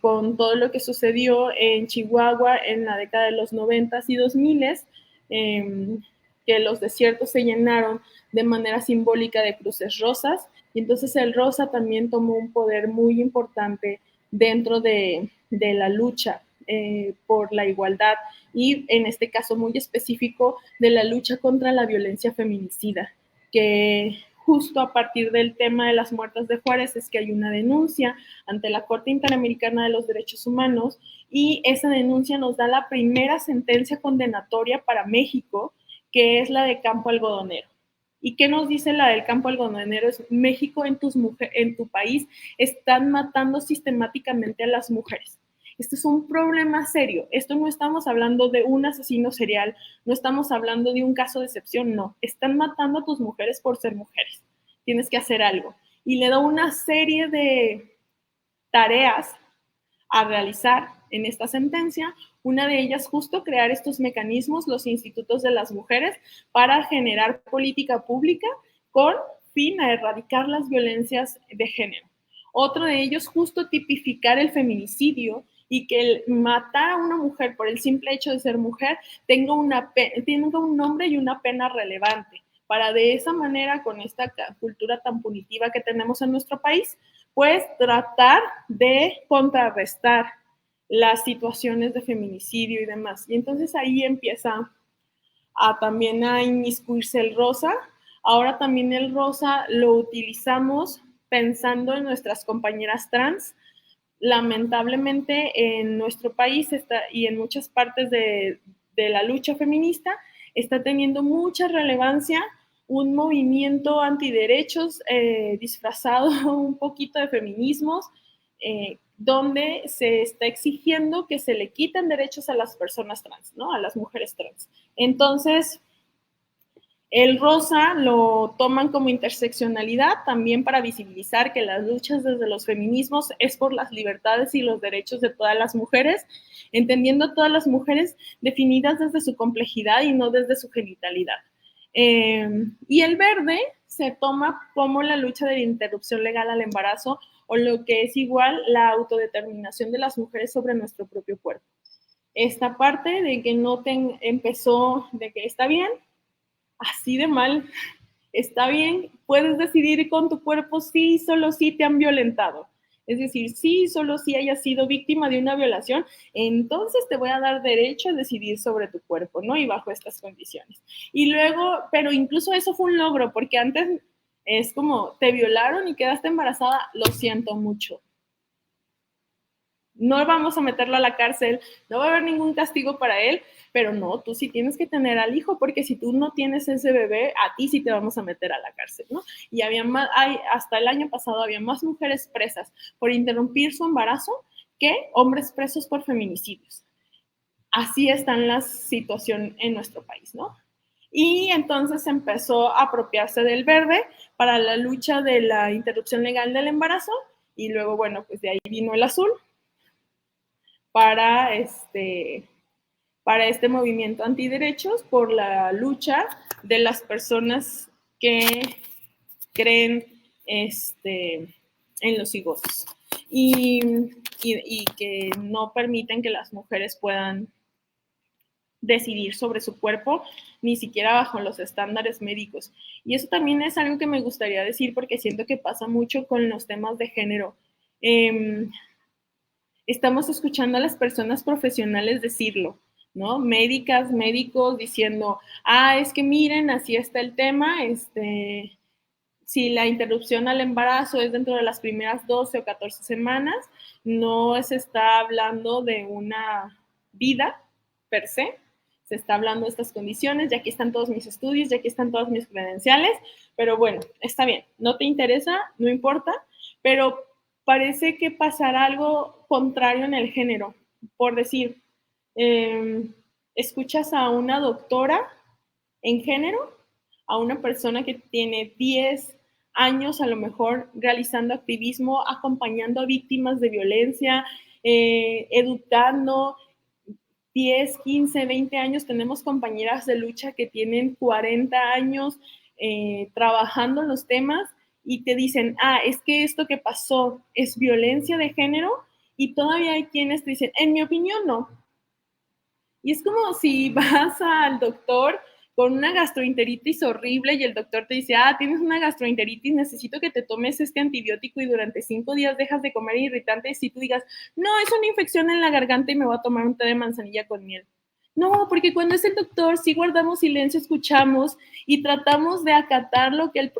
con todo lo que sucedió en Chihuahua en la década de los 90s y 2000s, que los desiertos se llenaron de manera simbólica de cruces rosas, y entonces el rosa también tomó un poder muy importante dentro de la lucha por la igualdad y en este caso muy específico de la lucha contra la violencia feminicida, que justo a partir del tema de las muertas de Juárez es que hay una denuncia ante la Corte Interamericana de los Derechos Humanos y esa denuncia nos da la primera sentencia condenatoria para México, que es la de Campo Algodonero. ¿Y qué nos dice la del Campo Algodonero? Es México en tu país están matando sistemáticamente a las mujeres. Esto es un problema serio. Esto no estamos hablando de un asesino serial, no estamos hablando de un caso de excepción, no. Están matando a tus mujeres por ser mujeres. Tienes que hacer algo. Y le da una serie de tareas a realizar en esta sentencia. Una de ellas justo crear estos mecanismos, los institutos de las mujeres, para generar política pública con fin a erradicar las violencias de género. Otro de ellos justo tipificar el feminicidio y que el matar a una mujer por el simple hecho de ser mujer tenga un nombre y una pena relevante, para de esa manera, con esta cultura tan punitiva que tenemos en nuestro país, pues tratar de contrarrestar las situaciones de feminicidio y demás. Y entonces ahí empieza también a inmiscuirse el rosa. Ahora también el rosa lo utilizamos pensando en nuestras compañeras trans. Lamentablemente en nuestro país y en muchas partes de la lucha feminista está teniendo mucha relevancia un movimiento antiderechos disfrazado un poquito de feminismos, donde se está exigiendo que se le quiten derechos a las personas trans, ¿no? A las mujeres trans. Entonces, el rosa lo toman como interseccionalidad también para visibilizar que las luchas desde los feminismos es por las libertades y los derechos de todas las mujeres, entendiendo a todas las mujeres definidas desde su complejidad y no desde su genitalidad. Y el verde se toma como la lucha de la interrupción legal al embarazo o lo que es igual la autodeterminación de las mujeres sobre nuestro propio cuerpo. Esta parte de que no empezó, de que está bien, así de mal, está bien, puedes decidir con tu cuerpo si solo si te han violentado. Es decir, si solo si hayas sido víctima de una violación, entonces te voy a dar derecho a decidir sobre tu cuerpo, ¿no? Y bajo estas condiciones. Y luego, pero incluso eso fue un logro, porque antes es como, te violaron y quedaste embarazada, lo siento mucho. no vamos a meterlo a la cárcel, no va a haber ningún castigo para él, pero no, tú sí tienes que tener al hijo, porque si tú no tienes ese bebé, a ti sí te vamos a meter a la cárcel, ¿no? Y hasta el año pasado había más mujeres presas por interrumpir su embarazo que hombres presos por feminicidios. Así está la situación en nuestro país, ¿no? Y entonces empezó a apropiarse del verde para la lucha de la interrupción legal del embarazo, y luego, bueno, pues de ahí vino el azul para este movimiento antiderechos por la lucha de las personas que creen en los cigotos y que no permiten que las mujeres puedan decidir sobre su cuerpo, ni siquiera bajo los estándares médicos. Y eso también es algo que me gustaría decir, porque siento que pasa mucho con los temas de género. Estamos escuchando a las personas profesionales decirlo, ¿no? Médicas, médicos diciendo, es que miren, así está el tema, si la interrupción al embarazo es dentro de las primeras 12 o 14 semanas, no se está hablando de una vida per se, se está hablando de estas condiciones, ya aquí están todos mis estudios, ya aquí están todas mis credenciales, pero bueno, está bien, no te interesa, no importa, pero parece que pasará algo contrario en el género. Por decir, escuchas a una doctora en género, a una persona que tiene 10 años a lo mejor realizando activismo, acompañando a víctimas de violencia, educando. 10, 15, 20 años, tenemos compañeras de lucha que tienen 40 años trabajando en los temas y te dicen, es que esto que pasó es violencia de género, y todavía hay quienes te dicen, en mi opinión no. Y es como si vas al doctor con una gastroenteritis horrible y el doctor te dice, tienes una gastroenteritis, necesito que te tomes este antibiótico y durante 5 días dejas de comer irritantes, y tú digas, no, es una infección en la garganta y me voy a tomar un té de manzanilla con miel. No, porque cuando es el doctor sí guardamos silencio, escuchamos y tratamos de acatar lo que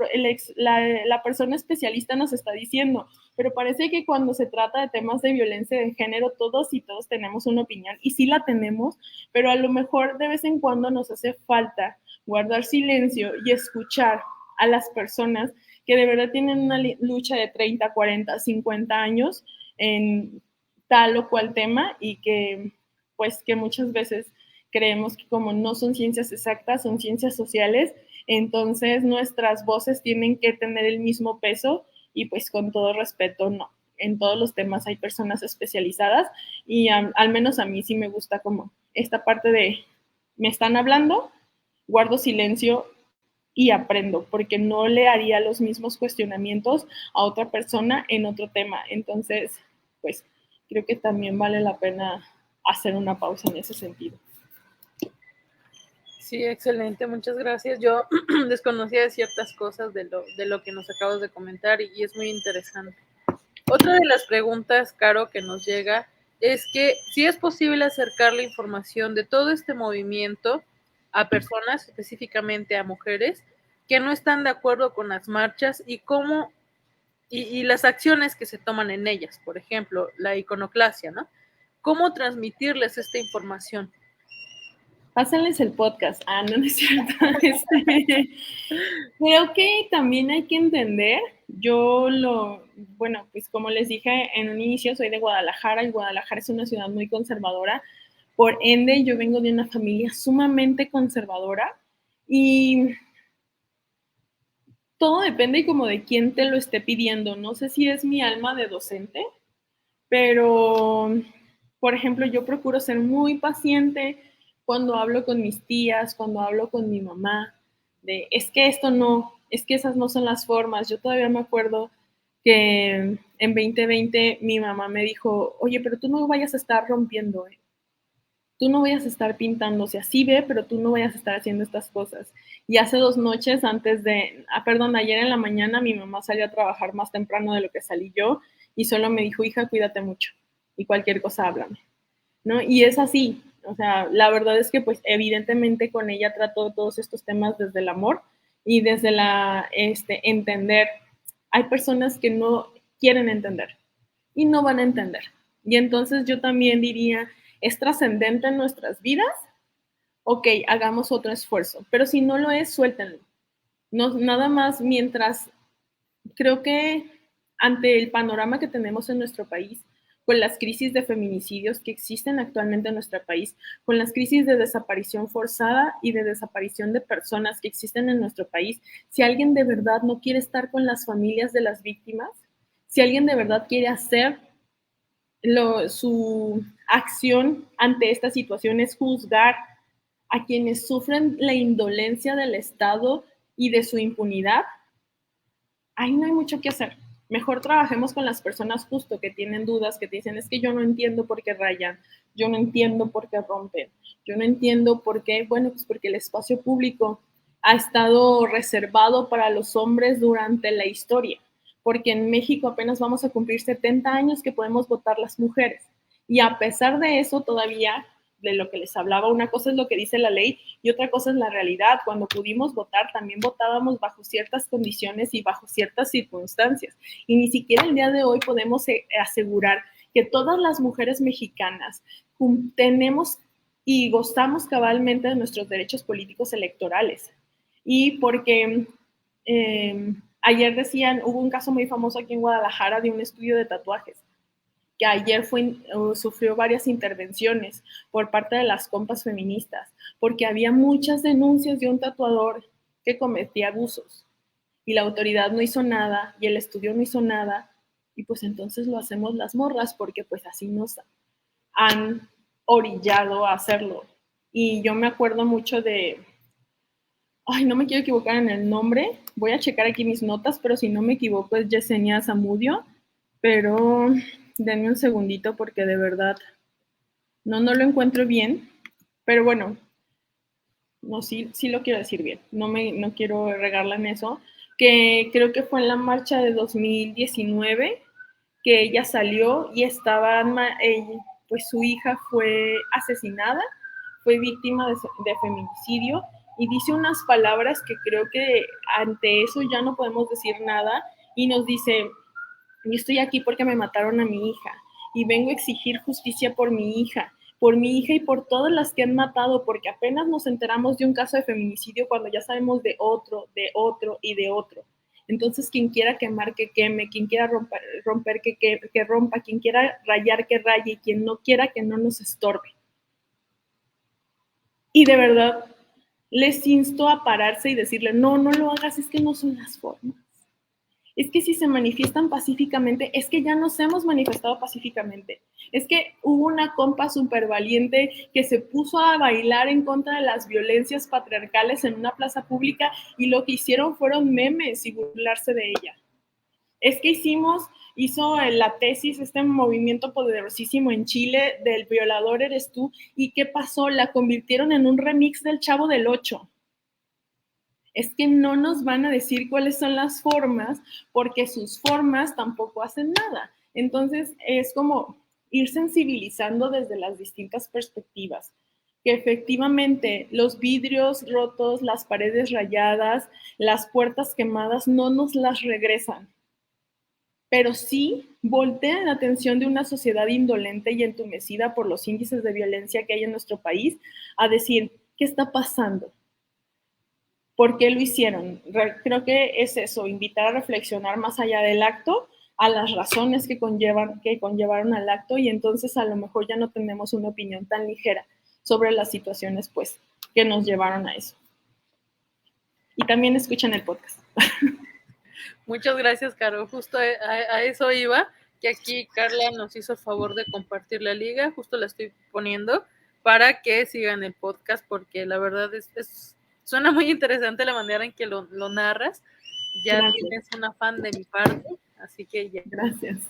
la persona especialista nos está diciendo. Pero parece que cuando se trata de temas de violencia de género, todos y todos tenemos una opinión, y sí la tenemos, pero a lo mejor de vez en cuando nos hace falta guardar silencio y escuchar a las personas que de verdad tienen una lucha de 30, 40, 50 años en tal o cual tema, y que pues que muchas veces creemos que como no son ciencias exactas, son ciencias sociales, entonces nuestras voces tienen que tener el mismo peso, y pues con todo respeto, no. En todos los temas hay personas especializadas, y al menos a mí sí me gusta como esta parte de me están hablando, guardo silencio y aprendo, porque no le haría los mismos cuestionamientos a otra persona en otro tema. Entonces, pues creo que también vale la pena hacer una pausa en ese sentido. Sí, excelente, muchas gracias. Yo desconocía ciertas cosas de lo que nos acabas de comentar, y es muy interesante. Otra de las preguntas, Caro, que nos llega es que si es posible acercar la información de todo este movimiento a personas, específicamente a mujeres, que no están de acuerdo con las marchas, y cómo y las acciones que se toman en ellas, por ejemplo, la iconoclasia, ¿no? ¿Cómo transmitirles esta información? Pásenles el podcast. No es cierto. Creo que también hay que entender, pues como les dije en un inicio, soy de Guadalajara, y Guadalajara es una ciudad muy conservadora. Por ende, yo vengo de una familia sumamente conservadora, y todo depende como de quién te lo esté pidiendo. No sé si es mi alma de docente, pero, por ejemplo, yo procuro ser muy paciente cuando hablo con mis tías, cuando hablo con mi mamá, de es que esto no, es que esas no son las formas. Yo todavía me acuerdo que en 2020 mi mamá me dijo, oye, pero tú no vayas a estar rompiendo, tú no vayas a estar pintando, o sea, sí ve, pero tú no vayas a estar haciendo estas cosas. Y hace 2 noches ayer en la mañana mi mamá salió a trabajar más temprano de lo que salí yo, y solo me dijo, hija, cuídate mucho, y cualquier cosa háblame, ¿no? Y es así, o sea, la verdad es que pues evidentemente con ella trato todos estos temas desde el amor y desde entender. Hay personas que no quieren entender y no van a entender. Y entonces yo también diría, ¿es trascendente en nuestras vidas? Ok, hagamos otro esfuerzo, pero si no lo es, suéltenlo. No, nada más mientras, creo que ante el panorama que tenemos en nuestro país, con las crisis de feminicidios que existen actualmente en nuestro país, con las crisis de desaparición forzada y de desaparición de personas que existen en nuestro país, si alguien de verdad no quiere estar con las familias de las víctimas, si alguien de verdad quiere hacer su acción ante esta situación es juzgar a quienes sufren la indolencia del Estado y de su impunidad, ahí no hay mucho que hacer. Mejor trabajemos con las personas justo que tienen dudas, que te dicen, es que yo no entiendo por qué rayan, yo no entiendo por qué rompen, yo no entiendo por qué, bueno, pues porque el espacio público ha estado reservado para los hombres durante la historia, porque en México apenas vamos a cumplir 70 años que podemos votar las mujeres. Y a pesar de eso, todavía de lo que les hablaba, una cosa es lo que dice la ley y otra cosa es la realidad. Cuando pudimos votar, también votábamos bajo ciertas condiciones y bajo ciertas circunstancias. Y ni siquiera el día de hoy podemos asegurar que todas las mujeres mexicanas tenemos y gozamos cabalmente de nuestros derechos políticos electorales. Y porque ayer decían, hubo un caso muy famoso aquí en Guadalajara de un estudio de tatuajes que ayer sufrió varias intervenciones por parte de las compas feministas, porque había muchas denuncias de un tatuador que cometía abusos y la autoridad no hizo nada y el estudio no hizo nada y pues entonces lo hacemos las morras porque pues así nos han orillado a hacerlo. Y yo me acuerdo mucho de, ay, no me quiero equivocar en el nombre, voy a checar aquí mis notas, pero si no me equivoco es Yesenia Zamudio, pero denme un segundito porque de verdad no lo encuentro bien, pero bueno, no, sí lo quiero decir bien, no quiero regarla en eso, que creo que fue en la marcha de 2019 que ella salió y pues su hija fue asesinada, fue víctima de feminicidio y dice unas palabras que creo que ante eso ya no podemos decir nada y nos dice, yo estoy aquí porque me mataron a mi hija y vengo a exigir justicia por mi hija y por todas las que han matado, porque apenas nos enteramos de un caso de feminicidio cuando ya sabemos de otro y de otro. Entonces, quien quiera quemar, que queme, quien quiera romper que rompa, quien quiera rayar, que raye, y quien no quiera, que no nos estorbe. Y de verdad, les insto a pararse y decirle, no lo hagas, es que no son las formas. Es que si se manifiestan pacíficamente, es que ya nos hemos manifestado pacíficamente. Es que hubo una compa súper valiente que se puso a bailar en contra de las violencias patriarcales en una plaza pública y lo que hicieron fueron memes y burlarse de ella. Es que hizo la tesis, este movimiento poderosísimo en Chile del violador eres tú, y ¿qué pasó? La convirtieron en un remix del Chavo del Ocho. Es que no nos van a decir cuáles son las formas porque sus formas tampoco hacen nada. Entonces es como ir sensibilizando desde las distintas perspectivas, que efectivamente los vidrios rotos, las paredes rayadas, las puertas quemadas no nos las regresan, pero sí voltean la atención de una sociedad indolente y entumecida por los índices de violencia que hay en nuestro país a decir, ¿qué está pasando? ¿Por qué lo hicieron? Creo que es eso, invitar a reflexionar más allá del acto, a las razones que conllevaron al acto y entonces a lo mejor ya no tenemos una opinión tan ligera sobre las situaciones pues que nos llevaron a eso. Y también escuchan el podcast. Muchas gracias, Caro. Justo a eso iba, que aquí Carla nos hizo el favor de compartir la liga, justo la estoy poniendo para que sigan el podcast porque la verdad suena muy interesante la manera en que lo narras. Ya gracias. Tienes una fan de mi parte, así que ya. Gracias.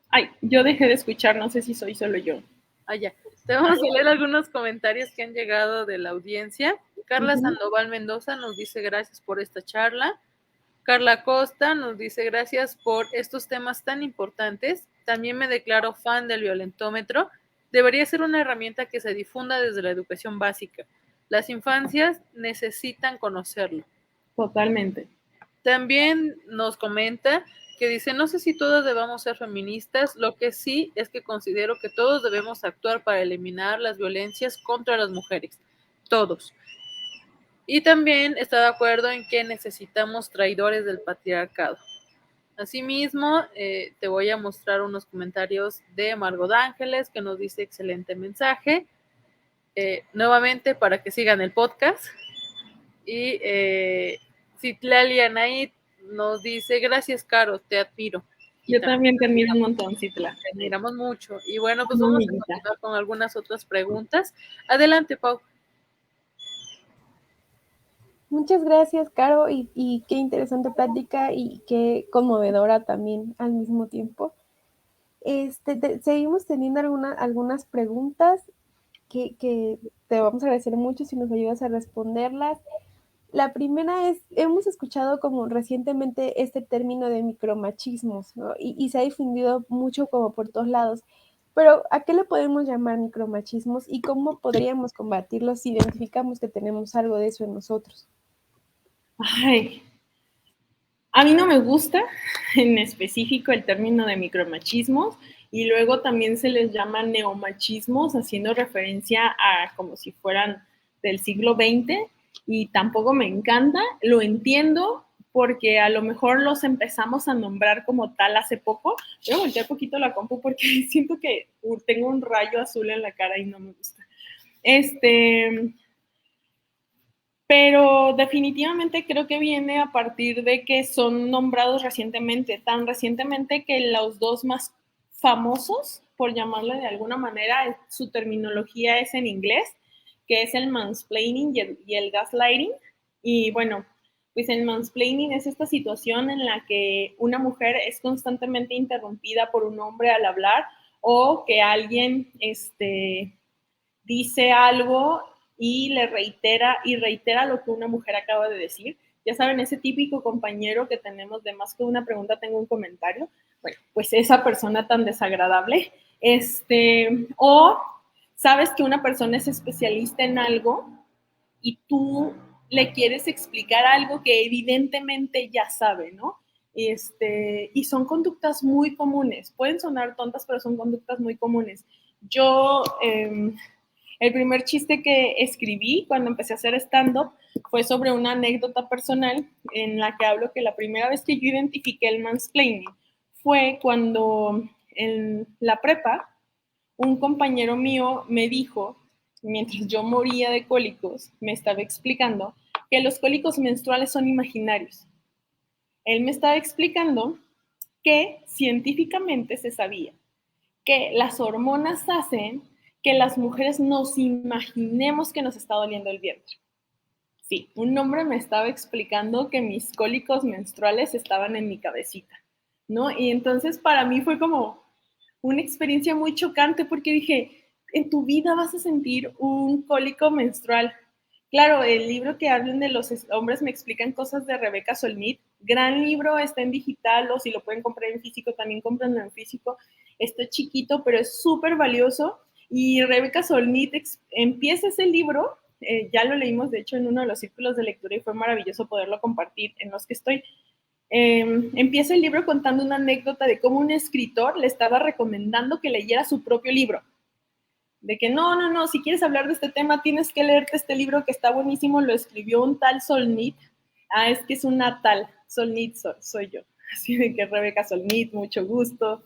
Ay, yo dejé de escuchar, no sé si soy solo yo. Ya. Te vamos a leer algunos comentarios que han llegado de la audiencia. Carla Sandoval Mendoza nos dice gracias por esta charla. Carla Costa nos dice gracias por estos temas tan importantes. También me declaro fan del violentómetro. Debería ser una herramienta que se difunda desde la educación básica. Las infancias necesitan conocerlo. Totalmente. También nos comenta que dice, no sé si todas debamos ser feministas, lo que sí es que considero que todos debemos actuar para eliminar las violencias contra las mujeres, todos. Y también está de acuerdo en que necesitamos traidores del patriarcado. Asimismo, te voy a mostrar unos comentarios de Margot Ángeles, que nos dice excelente mensaje, nuevamente para que sigan el podcast. Y Citlali Anaí nos dice, gracias, Caro, te admiro. Yo también te admiro un montón, Citla. Te admiramos mucho. Y bueno, pues vamos a continuar con algunas otras preguntas. Adelante, Pau. Muchas gracias, Caro, y qué interesante plática y qué conmovedora también al mismo tiempo. Seguimos teniendo algunas preguntas que te vamos a agradecer mucho si nos ayudas a responderlas. La primera es, hemos escuchado como recientemente este término de micromachismos, ¿no? Y se ha difundido mucho como por todos lados. Pero, ¿a qué le podemos llamar micromachismos y cómo podríamos combatirlos si identificamos que tenemos algo de eso en nosotros? Ay, a mí no me gusta en específico el término de micromachismos y luego también se les llama neomachismos, haciendo referencia a como si fueran del siglo XX y tampoco me encanta, lo entiendo porque a lo mejor los empezamos a nombrar como tal hace poco. Voy a voltear un poquito la compu porque siento que tengo un rayo azul en la cara y no me gusta. Pero definitivamente creo que viene a partir de que son nombrados recientemente, tan recientemente que los dos más famosos, por llamarle de alguna manera, su terminología es en inglés, que es el mansplaining y el gaslighting. Y bueno, pues el mansplaining es esta situación en la que una mujer es constantemente interrumpida por un hombre al hablar o que alguien dice algo y le reitera lo que una mujer acaba de decir. Ya saben, ese típico compañero que tenemos de más que una pregunta, tengo un comentario. Bueno, pues esa persona tan desagradable. O sabes que una persona es especialista en algo y tú le quieres explicar algo que evidentemente ya sabe, ¿no? Y son conductas muy comunes. Pueden sonar tontas, pero son conductas muy comunes. Yo... el primer chiste que escribí cuando empecé a hacer stand-up fue sobre una anécdota personal en la que hablo que la primera vez que yo identifiqué el mansplaining fue cuando en la prepa un compañero mío me dijo, mientras yo moría de cólicos, me estaba explicando que los cólicos menstruales son imaginarios. Él me estaba explicando que científicamente se sabía que las hormonas hacen que las mujeres nos imaginemos que nos está doliendo el vientre. Sí, un hombre me estaba explicando que mis cólicos menstruales estaban en mi cabecita, ¿no? Y entonces para mí fue como una experiencia muy chocante porque dije, en tu vida vas a sentir un cólico menstrual. Claro, el libro que hablan de los hombres me explican cosas de Rebecca Solnit. Gran libro, está en digital o si lo pueden comprar en físico, también cómprenlo en físico. Está chiquito, pero es súper valioso. Y Rebecca Solnit empieza ese libro, ya lo leímos de hecho en uno de los círculos de lectura y fue maravilloso poderlo compartir en los que estoy. Empieza el libro contando una anécdota de cómo un escritor le estaba recomendando que leyera su propio libro. De que no, si quieres hablar de este tema tienes que leerte este libro que está buenísimo, lo escribió un tal Solnit. Ah, es que es una tal, Solnit soy yo. Así de que Rebecca Solnit, mucho gusto.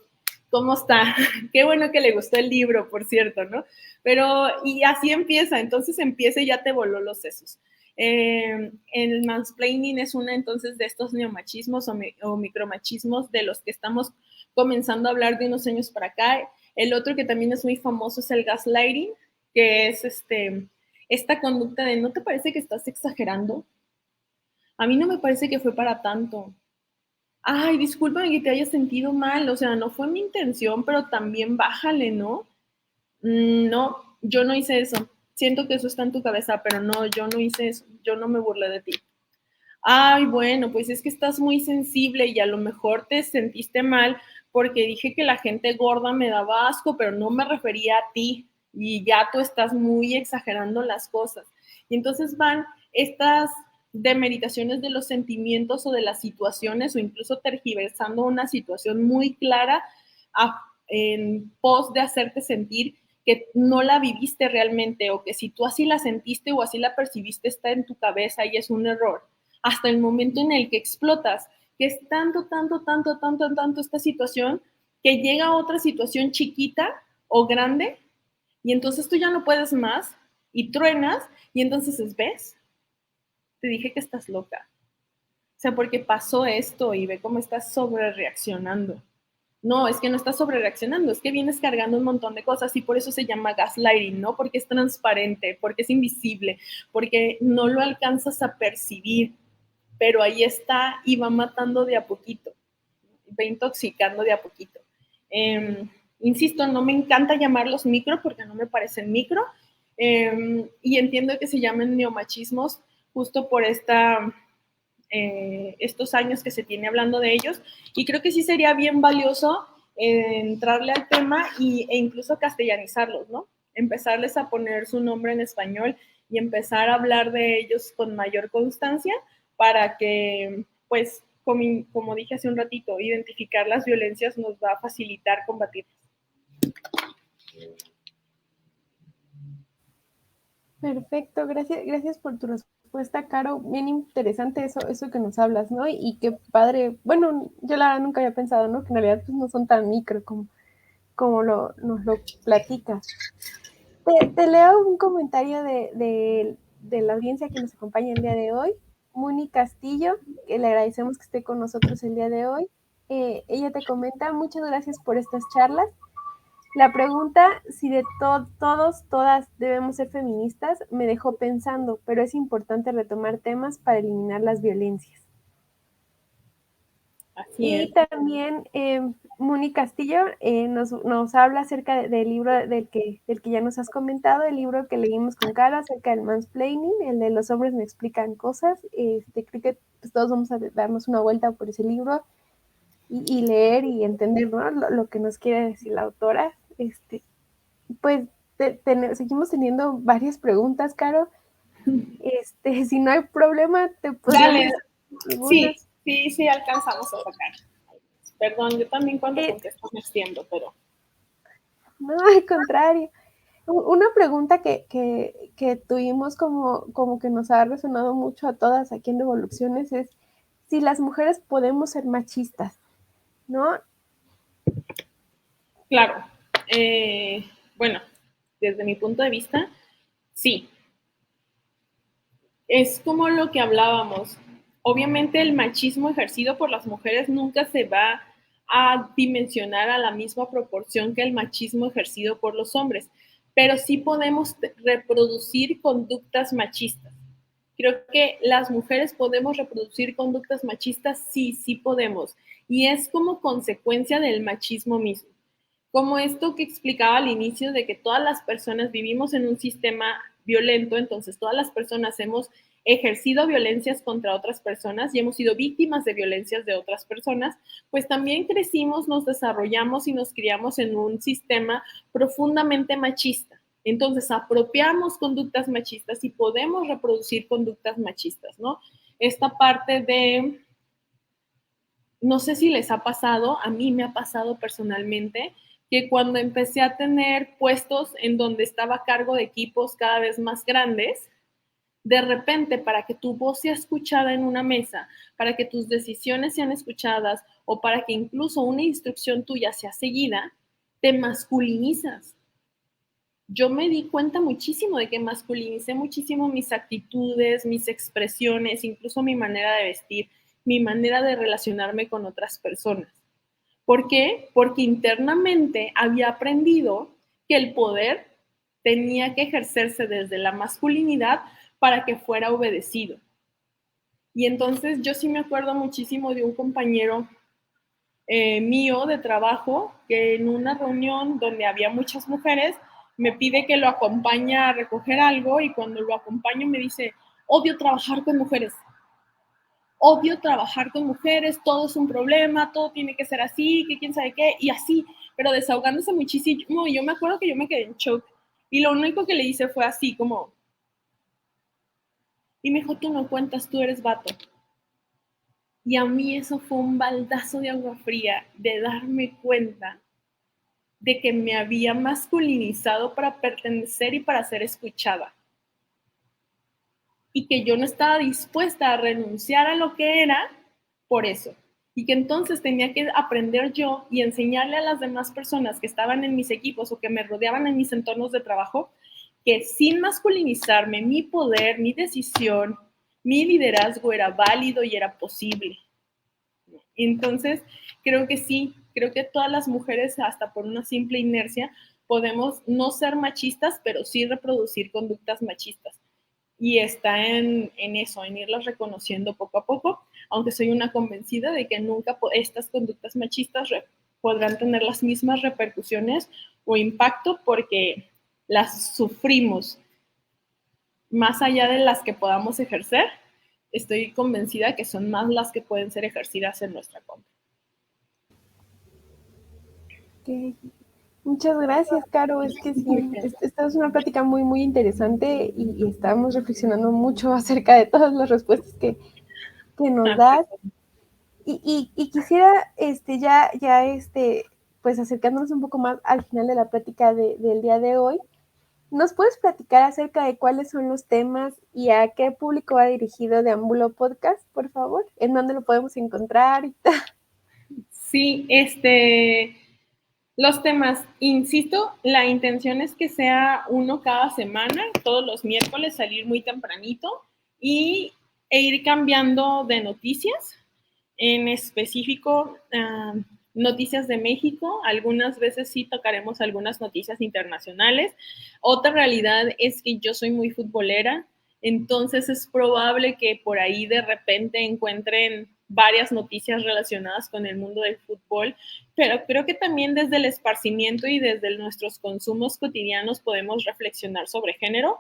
¿Cómo está? Qué bueno que le gustó el libro, por cierto, ¿no? Pero, y así empieza, entonces empieza y ya te voló los sesos. El mansplaining es una entonces de estos neomachismos o micromachismos de los que estamos comenzando a hablar de unos años para acá. El otro que también es muy famoso es el gaslighting, que es esta conducta de ¿no te parece que estás exagerando? A mí no me parece que fue para tanto. Ay, discúlpame que te haya sentido mal, o sea, no fue mi intención, pero también bájale, ¿no? No, yo no hice eso. Siento que eso está en tu cabeza, pero no, yo no hice eso. Yo no me burlé de ti. Ay, bueno, pues es que estás muy sensible y a lo mejor te sentiste mal porque dije que la gente gorda me daba asco, pero no me refería a ti y ya tú estás muy exagerando las cosas. Y entonces van estas demeritaciones de los sentimientos o de las situaciones, o incluso tergiversando una situación muy clara en pos de hacerte sentir que no la viviste realmente, o que si tú así la sentiste o así la percibiste está en tu cabeza y es un error, hasta el momento en el que explotas, que es tanto esta situación, que llega otra situación chiquita o grande, y entonces tú ya no puedes más, y truenas, y entonces ¿ves? Te dije que estás loca. O sea, porque pasó esto y ve cómo estás sobre reaccionando. No, es que no estás sobre reaccionando, es que vienes cargando un montón de cosas y por eso se llama gaslighting, ¿no? Porque es transparente, porque es invisible, porque no lo alcanzas a percibir, pero ahí está y va matando de a poquito, va intoxicando de a poquito. Insisto, no me encanta llamarlos micro porque no me parecen micro, y entiendo que se llamen neomachismos justo por estos años que se tiene hablando de ellos, y creo que sí sería bien valioso entrarle al tema e incluso castellanizarlos, ¿no? Empezarles a poner su nombre en español y empezar a hablar de ellos con mayor constancia para que, pues, como dije hace un ratito, identificar las violencias nos va a facilitar combatirlas. Perfecto, gracias por tu respuesta, Caro. Bien interesante eso que nos hablas, ¿no? Y qué padre. Bueno, yo la verdad nunca había pensado, ¿no? Que en realidad pues, no son tan micro como nos lo platicas. Te leo un comentario de la audiencia que nos acompaña el día de hoy. Muni Castillo, que le agradecemos que esté con nosotros el día de hoy. Ella te comenta, muchas gracias por estas charlas. La pregunta, si de todas debemos ser feministas, me dejó pensando, pero es importante retomar temas para eliminar las violencias. Así es. Y también Moni Castillo nos habla acerca del libro del que ya nos has comentado, el libro que leímos con Caro acerca del mansplaining, el de los hombres me explican cosas. Creo que pues, todos vamos a darnos una vuelta por ese libro y leer y entender, ¿no? lo que nos quiere decir la autora. Pues seguimos teniendo varias preguntas, Caro. Si no hay problema, te podríamos hacer preguntas. Sí, alcanzamos a sacar. Perdón, yo también cuando contesto me extiendo, pero... No, al contrario. Una pregunta que tuvimos como que nos ha resonado mucho a todas aquí en Devoluciones es si las mujeres podemos ser machistas, ¿no? Claro. Bueno, desde mi punto de vista, sí. Es como lo que hablábamos. Obviamente el machismo ejercido por las mujeres nunca se va a dimensionar a la misma proporción que el machismo ejercido por los hombres, pero sí podemos reproducir conductas machistas. Creo que las mujeres podemos reproducir conductas machistas, sí podemos. Y es como consecuencia del machismo mismo. Como esto que explicaba al inicio de que todas las personas vivimos en un sistema violento, entonces todas las personas hemos ejercido violencias contra otras personas y hemos sido víctimas de violencias de otras personas, pues también crecimos, nos desarrollamos y nos criamos en un sistema profundamente machista. Entonces apropiamos conductas machistas y podemos reproducir conductas machistas, ¿no? Esta parte de, no sé si les ha pasado, a mí me ha pasado personalmente, que cuando empecé a tener puestos en donde estaba a cargo de equipos cada vez más grandes, de repente para que tu voz sea escuchada en una mesa, para que tus decisiones sean escuchadas o para que incluso una instrucción tuya sea seguida, te masculinizas. Yo me di cuenta muchísimo de que masculinicé muchísimo mis actitudes, mis expresiones, incluso mi manera de vestir, mi manera de relacionarme con otras personas. ¿Por qué? Porque internamente había aprendido que el poder tenía que ejercerse desde la masculinidad para que fuera obedecido. Y entonces yo sí me acuerdo muchísimo de un compañero mío de trabajo que en una reunión donde había muchas mujeres me pide que lo acompañe a recoger algo y cuando lo acompaño me dice, odio trabajar con mujeres. Odio trabajar con mujeres, todo es un problema, todo tiene que ser así, que quién sabe qué, y así, pero desahogándose muchísimo. Y yo me acuerdo que yo me quedé en shock y lo único que le hice fue así, como, Y me dijo, tú no cuentas, tú eres vato. Y a mí eso fue un baldazo de agua fría de darme cuenta de que me había masculinizado para pertenecer y para ser escuchada. Y que yo no estaba dispuesta a renunciar a lo que era por eso. Y que entonces tenía que aprender yo y enseñarle a las demás personas que estaban en mis equipos o que me rodeaban en mis entornos de trabajo que sin masculinizarme, mi poder, mi decisión, mi liderazgo era válido y era posible. Entonces, creo que sí, creo que todas las mujeres, hasta por una simple inercia, podemos no ser machistas, pero sí reproducir conductas machistas. Y está en eso, en irlas reconociendo poco a poco, aunque soy una convencida de que nunca estas conductas machistas podrán tener las mismas repercusiones o impacto porque las sufrimos más allá de las que podamos ejercer. Estoy convencida que son más las que pueden ser ejercidas en nuestra contra. Okay. Muchas gracias, Caro. Es que sí, esta es una plática muy, muy interesante y estamos reflexionando mucho acerca de todas las respuestas que nos das. Y quisiera, pues acercándonos un poco más al final de la plática del día de hoy, ¿nos puedes platicar acerca de cuáles son los temas y a qué público va dirigido Deambulo Podcast, por favor? ¿En dónde lo podemos encontrar? Sí, los temas, insisto, la intención es que sea uno cada semana, todos los miércoles salir muy tempranito e ir cambiando de noticias, en específico noticias de México, algunas veces sí tocaremos algunas noticias internacionales. Otra realidad es que yo soy muy futbolera, entonces es probable que por ahí de repente encuentren varias noticias relacionadas con el mundo del fútbol, pero creo que también desde el esparcimiento y desde nuestros consumos cotidianos podemos reflexionar sobre género.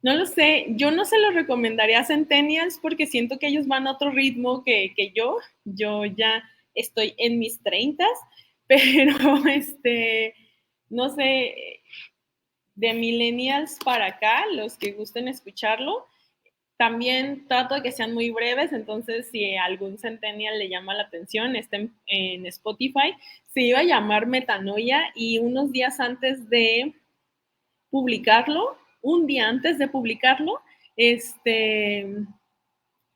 No lo sé, yo no se lo recomendaría a Centennials porque siento que ellos van a otro ritmo que yo. Yo ya estoy en mis 30, pero no sé, de Millennials para acá, los que gusten escucharlo, también trato de que sean muy breves, entonces si algún Centennial le llama la atención, está en Spotify, se iba a llamar Metanoia y unos días antes de publicarlo, un día antes de publicarlo,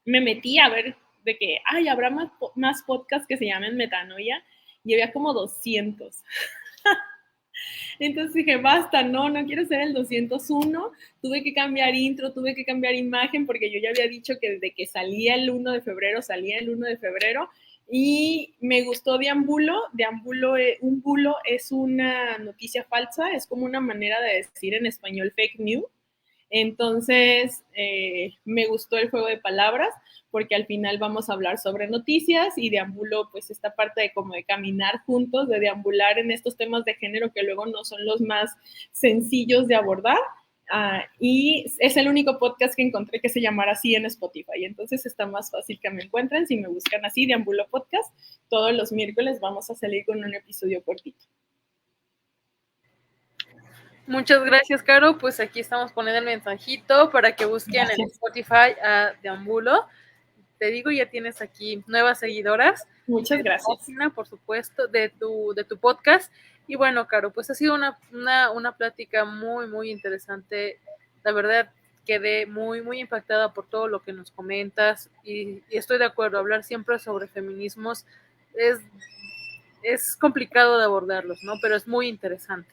me metí a ver de que, habrá más podcasts que se llamen Metanoia y había como 200. Entonces dije, basta, no quiero ser el 201. Tuve que cambiar intro, tuve que cambiar imagen porque yo ya había dicho que desde que salía el 1 de febrero y me gustó Deambulo. Un bulo es una noticia falsa, es como una manera de decir en español fake news. Entonces, me gustó el juego de palabras porque al final vamos a hablar sobre noticias y deambulo, pues esta parte de como de caminar juntos, de deambular en estos temas de género que luego no son los más sencillos de abordar. Y es el único podcast que encontré que se llamara así en Spotify. Entonces está más fácil que me encuentren si me buscan así, Deambulo Podcast. Todos los miércoles vamos a salir con un episodio cortito. Muchas gracias, Caro. Pues aquí estamos poniendo el mensajito para que busquen en Spotify a Deambulo. Te digo, ya tienes aquí nuevas seguidoras. Muchas gracias. Página, por supuesto, de tu podcast. Y bueno, Caro, pues ha sido una plática muy, muy interesante. La verdad, quedé muy, muy impactada por todo lo que nos comentas y estoy de acuerdo, hablar siempre sobre feminismos es complicado de abordarlos, ¿no? Pero es muy interesante.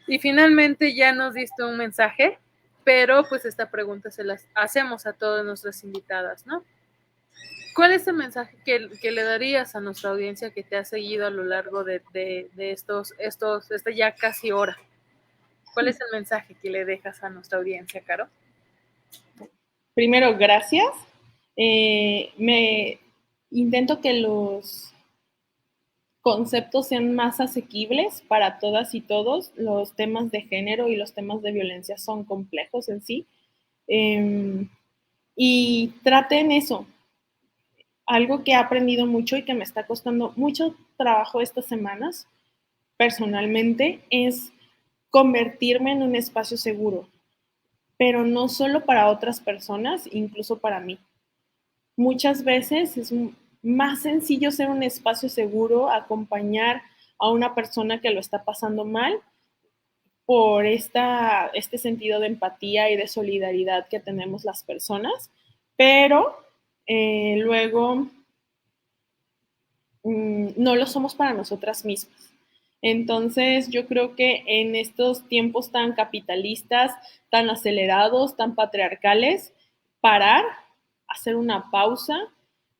Y finalmente ya nos diste un mensaje, pero pues esta pregunta se las hacemos a todas nuestras invitadas, ¿no? ¿Cuál es el mensaje que le darías a nuestra audiencia que te ha seguido a lo largo de esta ya casi hora? ¿Cuál es el mensaje que le dejas a nuestra audiencia, Caro? Primero, gracias. Me intento que los conceptos sean más asequibles para todas y todos. Los temas de género y los temas de violencia son complejos en sí. Y traten eso. Algo que he aprendido mucho y que me está costando mucho trabajo estas semanas, personalmente, es convertirme en un espacio seguro. pero no solo para otras personas, incluso para mí. Muchas veces es más sencillo ser un espacio seguro, acompañar a una persona que lo está pasando mal por este sentido de empatía y de solidaridad que tenemos las personas, pero luego no lo somos para nosotras mismas. Entonces, yo creo que en estos tiempos tan capitalistas, tan acelerados, tan patriarcales, parar, hacer una pausa,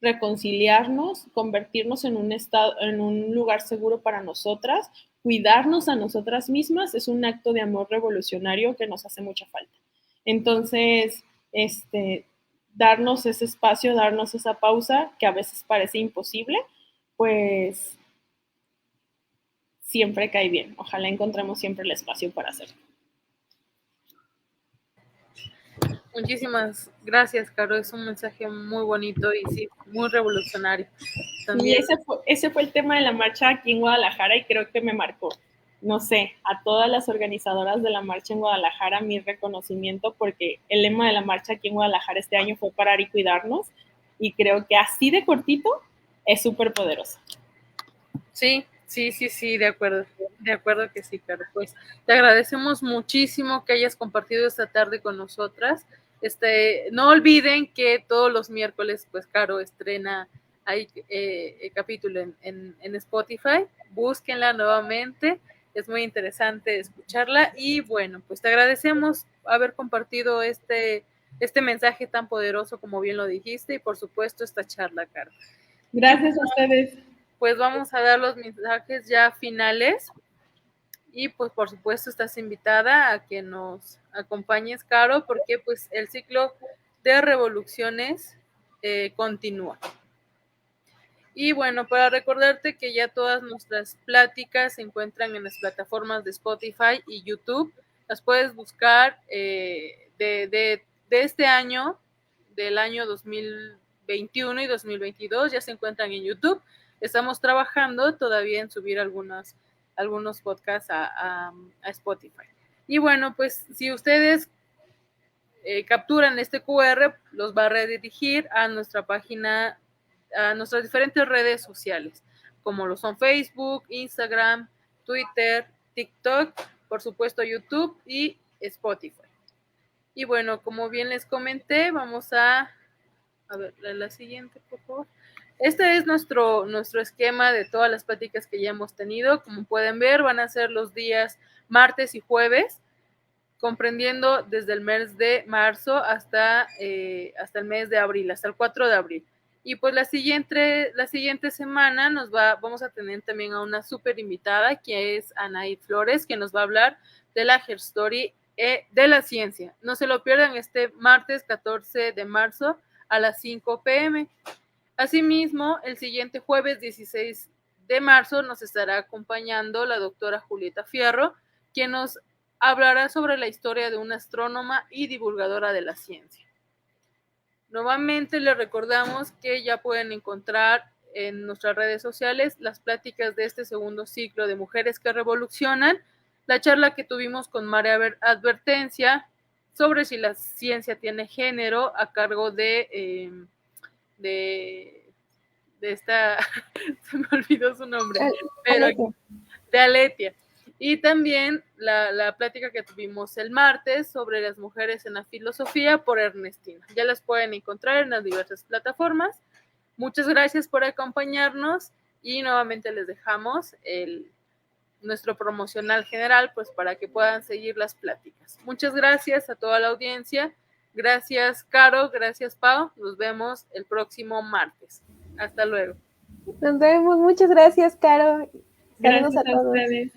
reconciliarnos, convertirnos en un lugar seguro para nosotras, cuidarnos a nosotras mismas, es un acto de amor revolucionario que nos hace mucha falta. Entonces, darnos ese espacio, darnos esa pausa, que a veces parece imposible, pues siempre cae bien. Ojalá encontremos siempre el espacio para hacerlo. Muchísimas gracias, Caro. Es un mensaje muy bonito y sí, muy revolucionario. También. Y ese fue el tema de la marcha aquí en Guadalajara y creo que me marcó. No sé, a todas las organizadoras de la marcha en Guadalajara, mi reconocimiento, porque el lema de la marcha aquí en Guadalajara este año fue parar y cuidarnos, y creo que así de cortito es súper poderoso. Sí, de acuerdo que sí, Caro. Pues te agradecemos muchísimo que hayas compartido esta tarde con nosotras. No olviden que todos los miércoles, pues Caro estrena hay capítulo en Spotify. Búsquenla nuevamente, es muy interesante escucharla y bueno, pues te agradecemos haber compartido este mensaje tan poderoso como bien lo dijiste y por supuesto esta charla, Caro. Gracias a ustedes. Pues vamos a dar los mensajes ya finales y pues por supuesto estás invitada a que nos acompañes, Caro, porque pues el ciclo de revoluciones continúa. Y bueno, para recordarte que ya todas nuestras pláticas se encuentran en las plataformas de Spotify y YouTube. Las puedes buscar de este año, del año 2021 y 2022, ya se encuentran en YouTube. Estamos trabajando todavía en subir algunos podcasts a Spotify. Y bueno, pues si ustedes capturan este QR, los va a redirigir a nuestra página, a nuestras diferentes redes sociales, como lo son Facebook, Instagram, Twitter, TikTok, por supuesto YouTube y Spotify. Y bueno, como bien les comenté, vamos a ver la siguiente, por favor. Este es nuestro esquema de todas las pláticas que ya hemos tenido. Como pueden ver, van a ser los días martes y jueves, comprendiendo desde el mes de marzo hasta el mes de abril, hasta el 4 de abril. Y pues la siguiente semana vamos a tener también a una súper invitada, que es Anaí Flores, que nos va a hablar de la Her Story de la ciencia. No se lo pierdan este martes 14 de marzo a las 5 p.m. Asimismo, el siguiente jueves 16 de marzo nos estará acompañando la doctora Julieta Fierro, quien nos hablará sobre la historia de una astrónoma y divulgadora de la ciencia. Nuevamente les recordamos que ya pueden encontrar en nuestras redes sociales las pláticas de este segundo ciclo de Mujeres que Revolucionan, la charla que tuvimos con María Advertencia sobre si la ciencia tiene género, a cargo de esta, se me olvidó su nombre, pero de Aletia. Y también la plática que tuvimos el martes sobre las mujeres en la filosofía por Ernestina. Ya las pueden encontrar en las diversas plataformas. Muchas gracias por acompañarnos y nuevamente les dejamos nuestro promocional general, pues para que puedan seguir las pláticas. Muchas gracias a toda la audiencia. Gracias, Caro. Gracias, Pau. Nos vemos el próximo martes. Hasta luego. Nos vemos. Muchas gracias, Caro. Saludos a todos. Ustedes.